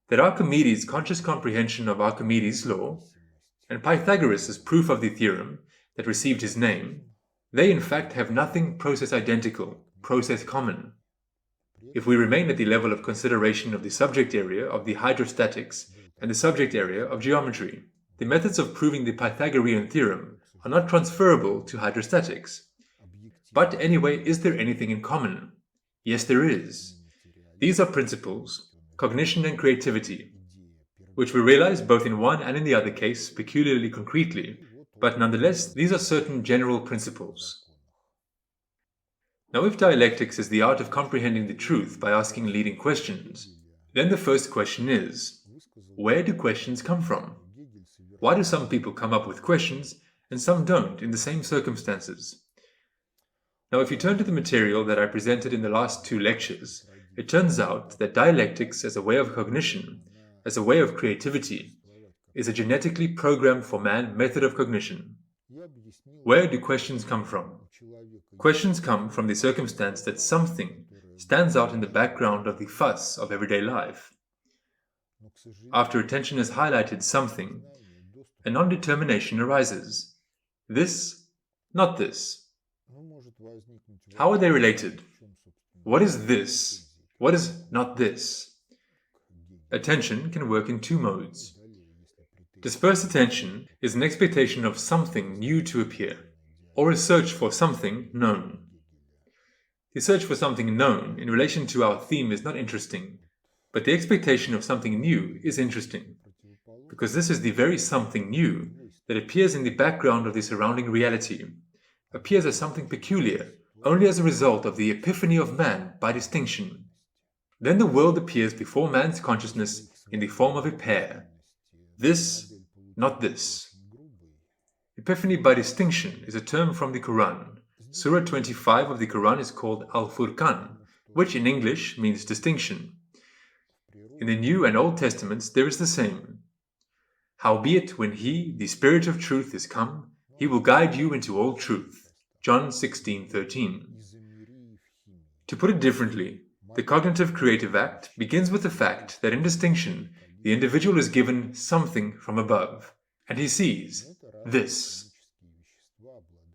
that Archimedes' conscious comprehension of Archimedes' law and Pythagoras' proof of the theorem that received his name, they in fact have nothing process identical, process common. If we remain at the level of consideration of the subject area of the hydrostatics and the subject area of geometry, the methods of proving the Pythagorean theorem are not transferable to hydrostatics. But anyway, is there anything in common? Yes, there is. These are principles, cognition and creativity, which we realize both in one and in the other case peculiarly concretely, but nonetheless these are certain general principles. Now if dialectics is the art of comprehending the truth by asking leading questions, then the first question is, where do questions come from? Why do some people come up with questions and some don't in the same circumstances? Now if you turn to the material that I presented in the last 2 lectures, it turns out that dialectics as a way of cognition, as a way of creativity, is a genetically programmed for man method of cognition. Where do questions come from? Questions come from the circumstance that something stands out in the background of the fuss of everyday life. After attention has highlighted something, a non-determination arises. This, not this. How are they related? What is this? What is not this? Attention can work in 2 modes. Dispersed attention is an expectation of something new to appear, or a search for something known. The search for something known in relation to our theme is not interesting, but the expectation of something new is interesting, because this is the very something new that appears in the background of the surrounding reality, appears as something peculiar, only as a result of the epiphany of man by distinction. Then the world appears before man's consciousness in the form of a pair. This, not this. Epiphany by distinction is a term from the Quran. Surah 25 of the Quran is called Al-Furqan, which in English means distinction. In the New and Old Testaments there is the same. Howbeit when He, the Spirit of Truth, is come, He will guide you into all truth. John 16:13. To put it differently, the cognitive creative act begins with the fact that in distinction, the individual is given something from above, and he sees this.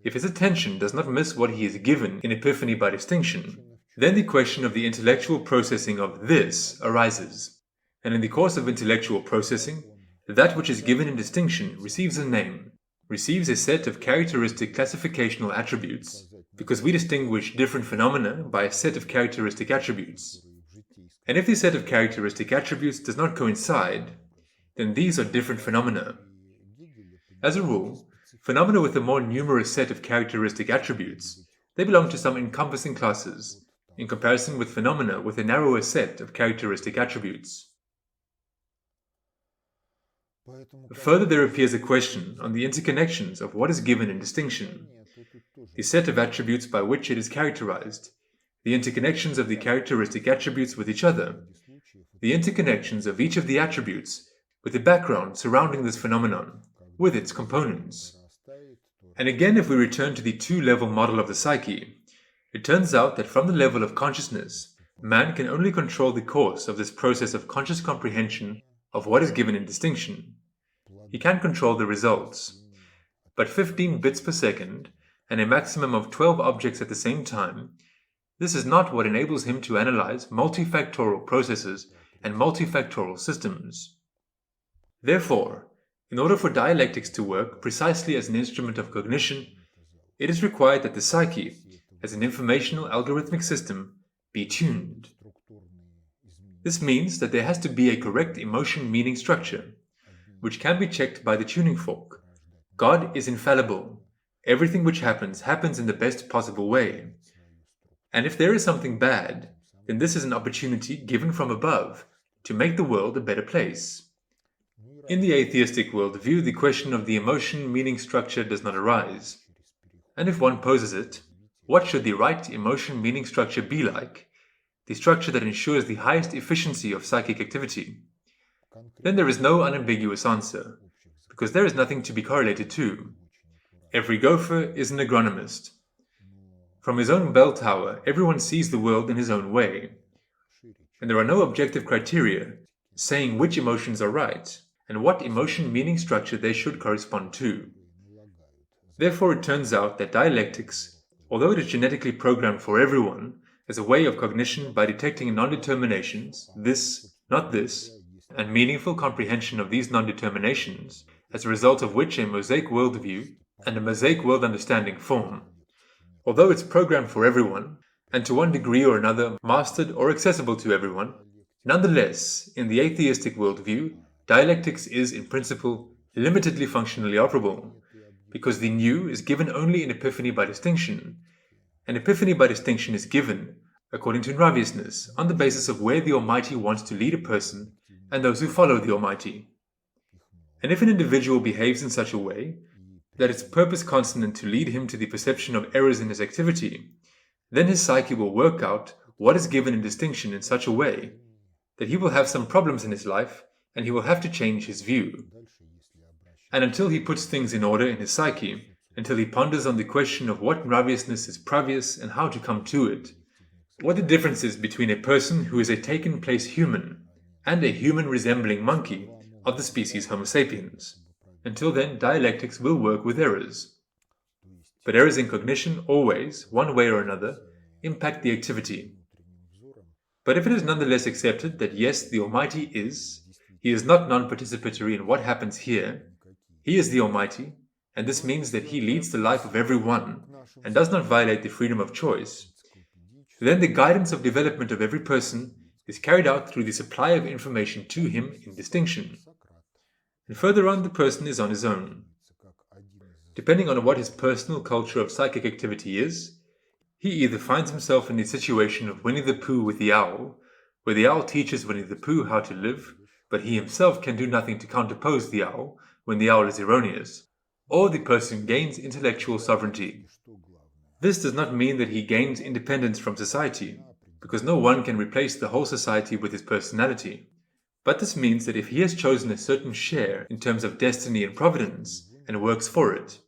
If his attention does not miss what he is given in epiphany by distinction, then the question of the intellectual processing of this arises. And in the course of intellectual processing, that which is given in distinction receives a name, receives a set of characteristic classificational attributes, because we distinguish different phenomena by a set of characteristic attributes. And if the set of characteristic attributes does not coincide, then these are different phenomena. As a rule, phenomena with a more numerous set of characteristic attributes, they belong to some encompassing classes, in comparison with phenomena with a narrower set of characteristic attributes. Further, there appears a question on the interconnections of what is given in distinction, the set of attributes by which it is characterized, the interconnections of the characteristic attributes with each other, the interconnections of each of the attributes with the background surrounding this phenomenon, with its components. And again, if we return to the 2-level model of the psyche, it turns out that from the level of consciousness, man can only control the course of this process of conscious comprehension of what is given in distinction. He can control the results. But 15 bits per second and a maximum of 12 objects at the same time, this is not what enables him to analyze multifactorial processes and multifactorial systems. Therefore, in order for dialectics to work precisely as an instrument of cognition, it is required that the psyche, as an informational algorithmic system, be tuned. This means that there has to be a correct emotion-meaning structure, which can be checked by the tuning fork. God is infallible. Everything which happens in the best possible way. And if there is something bad, then this is an opportunity given from above to make the world a better place. In the atheistic worldview, the question of the emotion-meaning structure does not arise. And if one poses it, what should the right emotion-meaning structure be like? The structure that ensures the highest efficiency of psychic activity? Then there is no unambiguous answer, because there is nothing to be correlated to. Every gopher is an agronomist. From his own bell tower, everyone sees the world in his own way. And there are no objective criteria saying which emotions are right and what emotion-meaning structure they should correspond to. Therefore, it turns out that dialectics, although it is genetically programmed for everyone as a way of cognition by detecting non-determinations, this, not this, and meaningful comprehension of these non-determinations, as a result of which a mosaic worldview and a mosaic world understanding form. Although it's programmed for everyone, and to one degree or another mastered or accessible to everyone, nonetheless, in the atheistic worldview, dialectics is, in principle, limitedly functionally operable, because the new is given only in epiphany by distinction, and epiphany by distinction is given, according to nraviousness, on the basis of where the Almighty wants to lead a person and those who follow the Almighty. And if an individual behaves in such a way that it's purpose consonant to lead him to the perception of errors in his activity, then his psyche will work out what is given in distinction in such a way that he will have some problems in his life and he will have to change his view. And until he puts things in order in his psyche, until he ponders on the question of what nraviousness is pravious and how to come to it, what the difference is between a person who is a taken place human and a human resembling monkey of the species Homo sapiens. Until then, dialectics will work with errors. But errors in cognition always, one way or another, impact the activity. But if it is nonetheless accepted that yes, the Almighty is, he is not non-participatory in what happens here, he is the Almighty, and this means that he leads the life of everyone and does not violate the freedom of choice, then the guidance of development of every person is carried out through the supply of information to him in distinction. And further on, the person is on his own. Depending on what his personal culture of psychic activity is, he either finds himself in the situation of Winnie the Pooh with the owl, where the owl teaches Winnie the Pooh how to live, but he himself can do nothing to counterpose the owl when the owl is erroneous, or the person gains intellectual sovereignty. This does not mean that he gains independence from society, because no one can replace the whole society with his personality. But this means that if he has chosen a certain share in terms of destiny and providence, and works for it,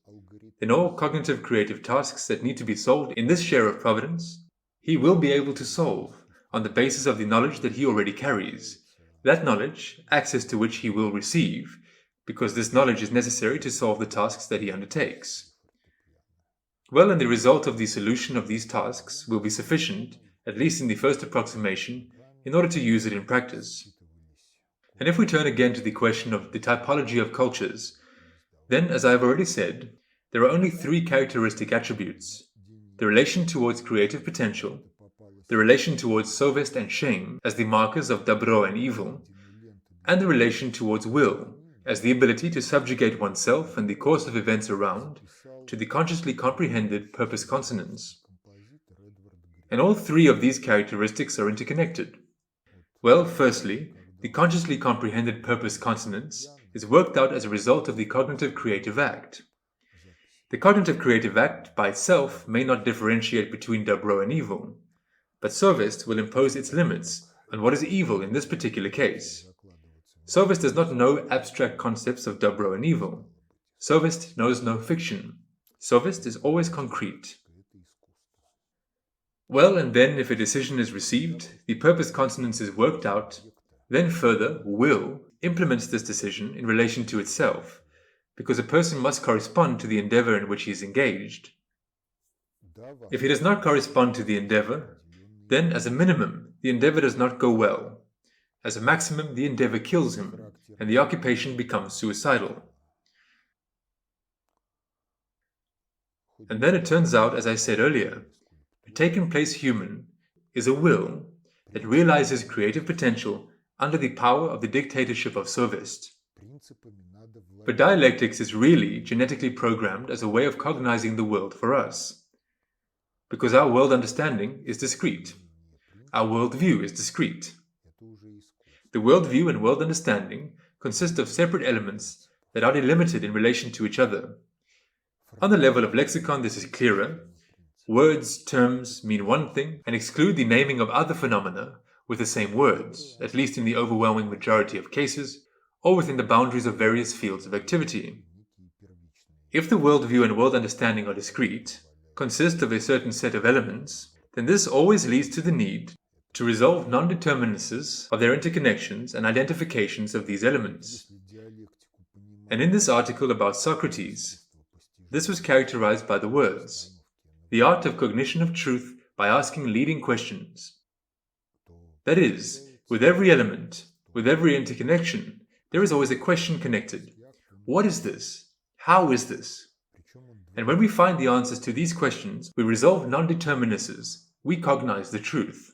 then all cognitive creative tasks that need to be solved in this share of providence, he will be able to solve on the basis of the knowledge that he already carries, that knowledge, access to which he will receive, because this knowledge is necessary to solve the tasks that he undertakes. Well, and the result of the solution of these tasks will be sufficient, at least in the first approximation, in order to use it in practice. And if we turn again to the question of the typology of cultures, then, as I have already said, there are only three characteristic attributes: the relation towards creative potential, the relation towards sovest and shame as the markers of dobro and evil, and the relation towards will as the ability to subjugate oneself and the course of events around to the consciously comprehended purpose consonants. And all three of these characteristics are interconnected. Well, firstly, the consciously comprehended purpose consonants is worked out as a result of the cognitive creative act. The cognitive creative act by itself may not differentiate between dobro and evil, but sovest will impose its limits on what is evil in this particular case. Sovest does not know abstract concepts of dobro and evil. Sovest knows no fiction. Sovest is always concrete. Well, and then if a decision is received, the purpose consonance is worked out, then further, will implements this decision in relation to itself, because a person must correspond to the endeavor in which he is engaged. If he does not correspond to the endeavor, then as a minimum, the endeavor does not go well. As a maximum, the endeavor kills him, and the occupation becomes suicidal. And then it turns out, as I said earlier, a taken-place human is a will that realizes creative potential under the power of the dictatorship of Sophist. But dialectics is really genetically programmed as a way of cognizing the world for us. Because our world understanding is discrete. Our worldview is discrete. The worldview and world understanding consist of separate elements that are delimited in relation to each other. On the level of lexicon, this is clearer. Words, terms mean one thing and exclude the naming of other phenomena with the same words, at least in the overwhelming majority of cases, or within the boundaries of various fields of activity. If the worldview and world understanding are discrete, consist of a certain set of elements, then this always leads to the need to resolve non-determinacies of their interconnections and identifications of these elements. And in this article about Socrates, this was characterized by the words, the art of cognition of truth by asking leading questions. That is, with every element, with every interconnection, there is always a question connected. What is this? How is this? And when we find the answers to these questions, we resolve non-determinacies. We cognize the truth.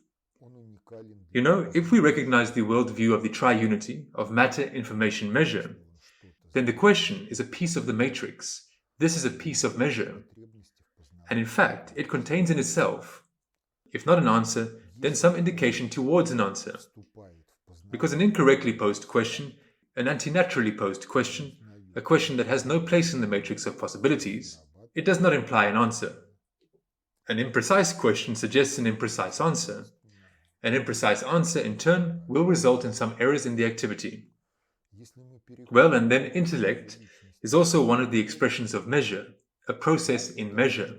You know, if we recognize the worldview of the triunity of matter, information, measure, then the question is a piece of the matrix. This is a piece of measure. And in fact, it contains in itself, if not an answer, then some indication towards an answer. Because an incorrectly posed question, an antinaturally posed question, a question that has no place in the matrix of possibilities, it does not imply an answer. An imprecise question suggests an imprecise answer. An imprecise answer, in turn, will result in some errors in the activity. Well, and then intellect is also one of the expressions of measure, a process in measure.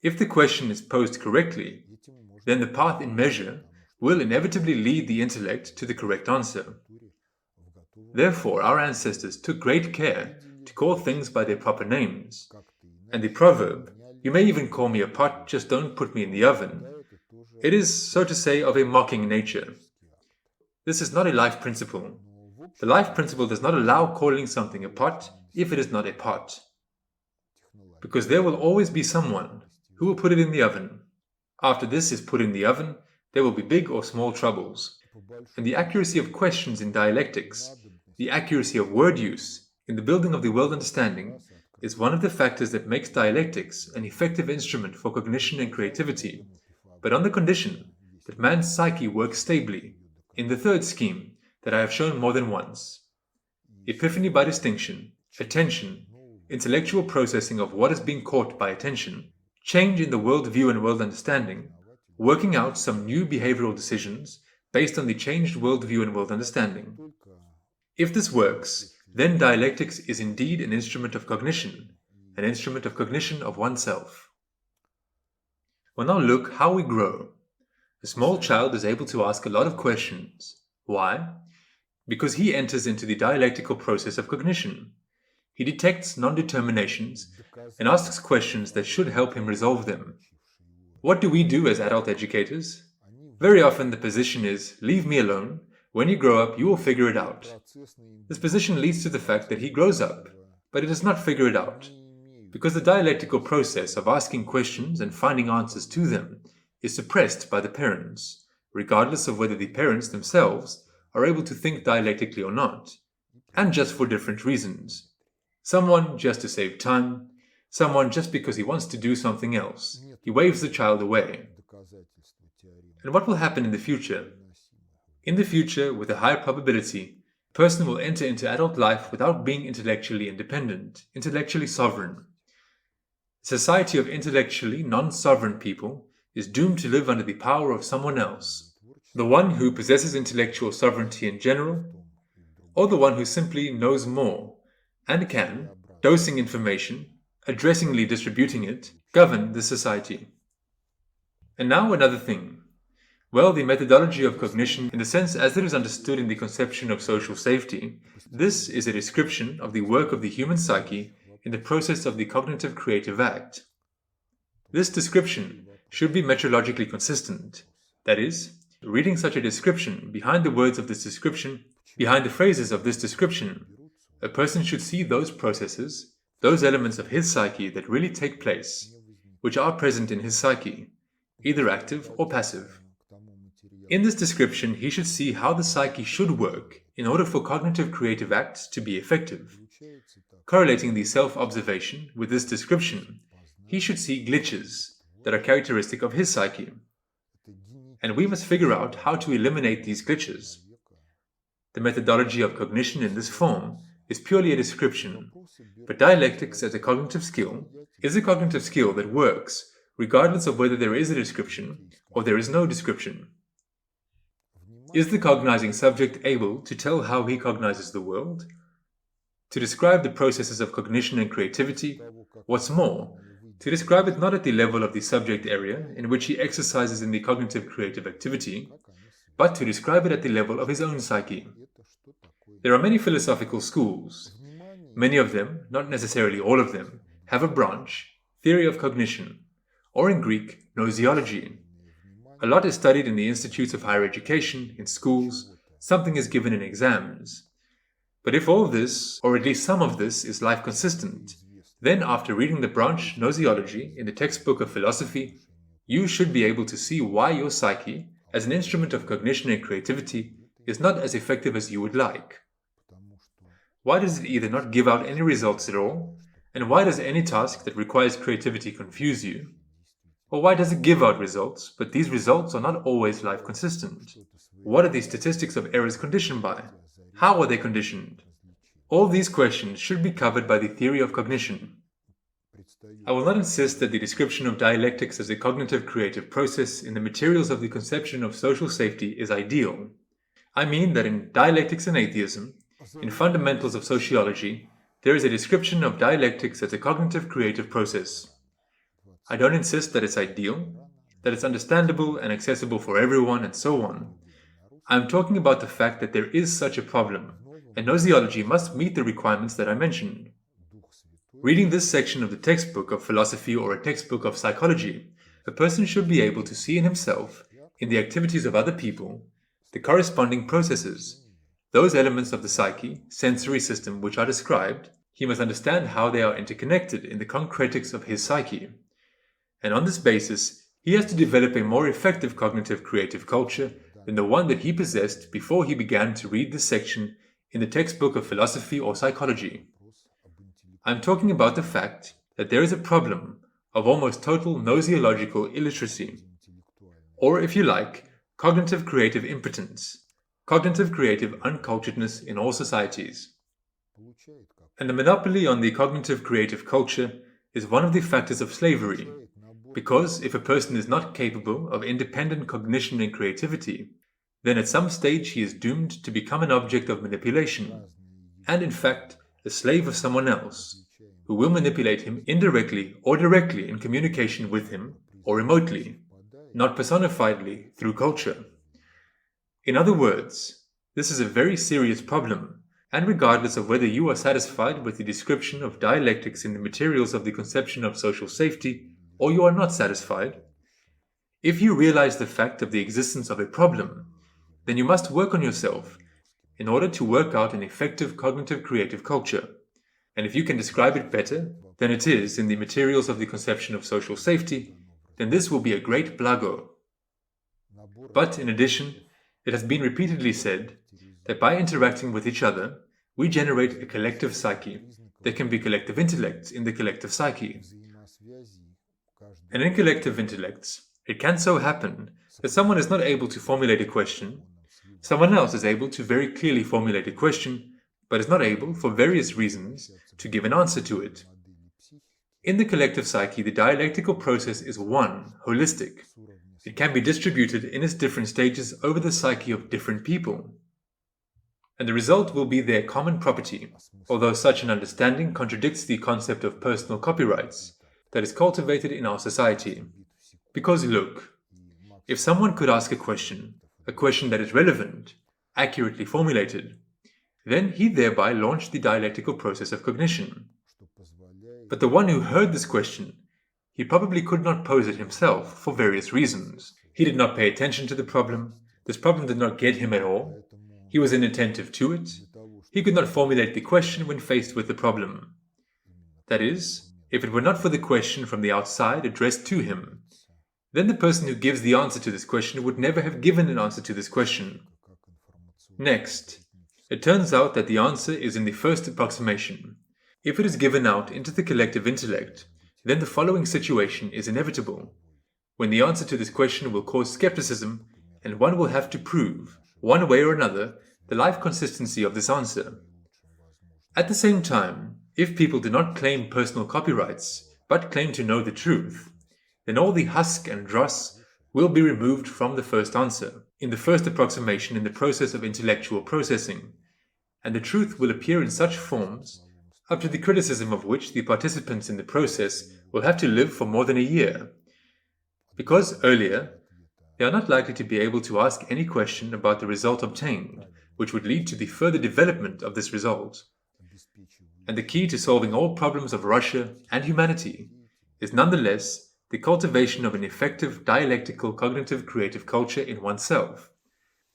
If the question is posed correctly, then the path in measure will inevitably lead the intellect to the correct answer. Therefore, our ancestors took great care to call things by their proper names. And the proverb, "You may even call me a pot, just don't put me in the oven," it is, so to say, of a mocking nature. This is not a life principle. The life principle does not allow calling something a pot if it is not a pot. Because there will always be someone who will put it in the oven. After this is put in the oven, there will be big or small troubles. And the accuracy of questions in dialectics, the accuracy of word use in the building of the world understanding, is one of the factors that makes dialectics an effective instrument for cognition and creativity, but on the condition that man's psyche works stably, in the third scheme that I have shown more than once. Epiphany by distinction, attention, intellectual processing of what is being caught by attention, change in the world-view and world understanding, working out some new behavioral decisions based on the changed world-view and world understanding. If this works, then dialectics is indeed an instrument of cognition of oneself. Well, now look how we grow. A small child is able to ask a lot of questions. Why? Because he enters into the dialectical process of cognition. He detects non-determinations and asks questions that should help him resolve them. What do we do as adult educators? Very often the position is, leave me alone. When you grow up, you will figure it out. This position leads to the fact that he grows up, but he does not figure it out. Because the dialectical process of asking questions and finding answers to them is suppressed by the parents, regardless of whether the parents themselves are able to think dialectically or not, and just for different reasons. Someone just to save time, someone just because he wants to do something else. He waves the child away. And what will happen in the future? In the future, with a higher probability, a person will enter into adult life without being intellectually independent, intellectually sovereign. A society of intellectually non-sovereign people is doomed to live under the power of someone else, the one who possesses intellectual sovereignty in general, or the one who simply knows more and can, dosing information, addressingly distributing it, govern the society. And now another thing. Well, the methodology of cognition, in the sense as it is understood in the conception of social safety, this is a description of the work of the human psyche in the process of the cognitive creative act. This description should be metrologically consistent. That is, reading such a description, behind the words of this description, behind the phrases of this description, a person should see those processes, those elements of his psyche that really take place, which are present in his psyche, either active or passive. In this description, he should see how the psyche should work in order for cognitive creative acts to be effective. Correlating the self-observation with this description, he should see glitches that are characteristic of his psyche. And we must figure out how to eliminate these glitches. The methodology of cognition in this form is purely a description, but dialectics as a cognitive skill is a cognitive skill that works regardless of whether there is a description or there is no description. Is the cognizing subject able to tell how he cognizes the world? To describe the processes of cognition and creativity, what's more, to describe it not at the level of the subject area in which he exercises in the cognitive creative activity, but to describe it at the level of his own psyche. There are many philosophical schools. Many of them, not necessarily all of them, have a branch, theory of cognition, or in Greek, gnoseology. A lot is studied in the institutes of higher education, in schools, something is given in exams. But if all this, or at least some of this, is life consistent, then after reading the branch gnoseology in the textbook of philosophy, you should be able to see why your psyche, as an instrument of cognition and creativity, is not as effective as you would like. Why does it either not give out any results at all, and why does any task that requires creativity confuse you? Or why does it give out results, but these results are not always life consistent? What are these statistics of errors conditioned by? How are they conditioned? All these questions should be covered by the theory of cognition. I will not insist that the description of dialectics as a cognitive creative process in the materials of the conception of social safety is ideal. I mean that in Dialectics and Atheism, in Fundamentals of Sociology, there is a description of dialectics as a cognitive creative process. I don't insist that it's ideal, that it's understandable and accessible for everyone, and so on. I'm talking about the fact that there is such a problem, and gnoseology must meet the requirements that I mentioned. Reading this section of the textbook of philosophy or a textbook of psychology, a person should be able to see in himself, in the activities of other people, the corresponding processes, those elements of the psyche, sensory system which are described. He must understand how they are interconnected in the concretics of his psyche. And on this basis, he has to develop a more effective cognitive creative culture than the one that he possessed before he began to read this section in the textbook of philosophy or psychology. I'm talking about the fact that there is a problem of almost total gnoseological illiteracy, or if you like, cognitive creative impotence, cognitive creative unculturedness in all societies. And the monopoly on the cognitive creative culture is one of the factors of slavery, because if a person is not capable of independent cognition and creativity, then at some stage he is doomed to become an object of manipulation, and in fact, a slave of someone else, who will manipulate him indirectly or directly in communication with him, or remotely, not personifiedly through culture. In other words, this is a very serious problem, and regardless of whether you are satisfied with the description of dialectics in the materials of the conception of social safety, or you are not satisfied, if you realize the fact of the existence of a problem, then you must work on yourself in order to work out an effective cognitive creative culture. And if you can describe it better than it is in the materials of the conception of social safety, then this will be a great blago. But in addition, it has been repeatedly said that by interacting with each other, we generate a collective psyche. There can be collective intellects in the collective psyche. And in collective intellects, it can so happen that someone is not able to formulate a question, someone else is able to very clearly formulate a question, but is not able, for various reasons, to give an answer to it. In the collective psyche, the dialectical process is one, holistic. It can be distributed in its different stages over the psyche of different people. And the result will be their common property, although such an understanding contradicts the concept of personal copyrights that is cultivated in our society. Because look, If someone could ask a question that is relevant, accurately formulated, then he thereby launched the dialectical process of cognition. But the one who heard this question, he probably could not pose it himself for various reasons. He did not pay attention to the problem. This problem did not get him at all. He was inattentive to it. He could not formulate the question when faced with the problem. That is, if it were not for the question from the outside addressed to him, then the person who gives the answer to this question would never have given an answer to this question. Next, it turns out that the answer is in the first approximation. If it is given out into the collective intellect, then the following situation is inevitable, when the answer to this question will cause skepticism, and one will have to prove, one way or another, the life consistency of this answer. At the same time, if people do not claim personal copyrights, but claim to know the truth, then all the husk and dross will be removed from the first answer, in the first approximation in the process of intellectual processing, and the truth will appear in such forms, up to the criticism of which the participants in the process will have to live for more than a year, because earlier, they are not likely to be able to ask any question about the result obtained, which would lead to the further development of this result. And the key to solving all problems of Russia and humanity is nonetheless the cultivation of an effective dialectical cognitive creative culture in oneself,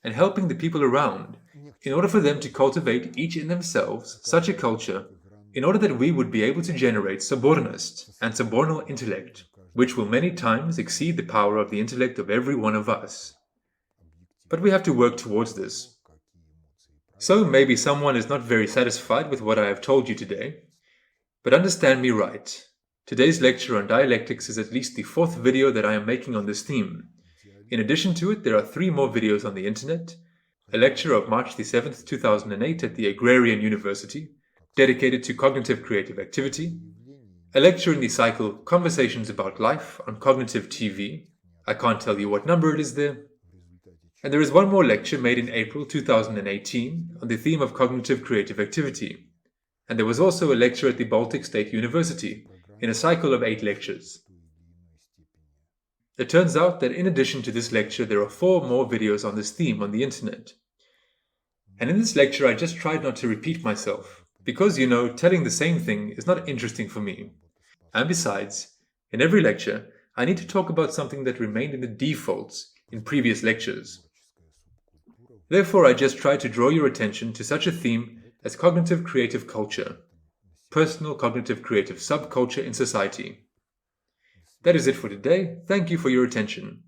and helping the people around in order for them to cultivate each in themselves such a culture in order that we would be able to generate subordinist and subornal intellect, which will many times exceed the power of the intellect of every one of us. But we have to work towards this. So maybe someone is not very satisfied with what I have told you today, but understand me right. Today's lecture on dialectics is at least the fourth video that I am making on this theme. In addition to it, there are 3 more videos on the internet, a lecture of March the 7th, 2008 at the Agrarian University, dedicated to cognitive creative activity, a lecture in the cycle Conversations About Life on Cognitive TV, I can't tell you what number it is there, and there is one more lecture made in April 2018 on the theme of cognitive creative activity, and there was also a lecture at the Baltic State University in a cycle of 8 lectures. It turns out that in addition to this lecture there are 4 more videos on this theme on the internet. And in this lecture I just tried not to repeat myself, because, telling the same thing is not interesting for me. And besides, in every lecture, I need to talk about something that remained in the defaults in previous lectures. Therefore, I just try to draw your attention to such a theme as cognitive creative culture, personal cognitive creative subculture in society. That is it for today. Thank you for your attention.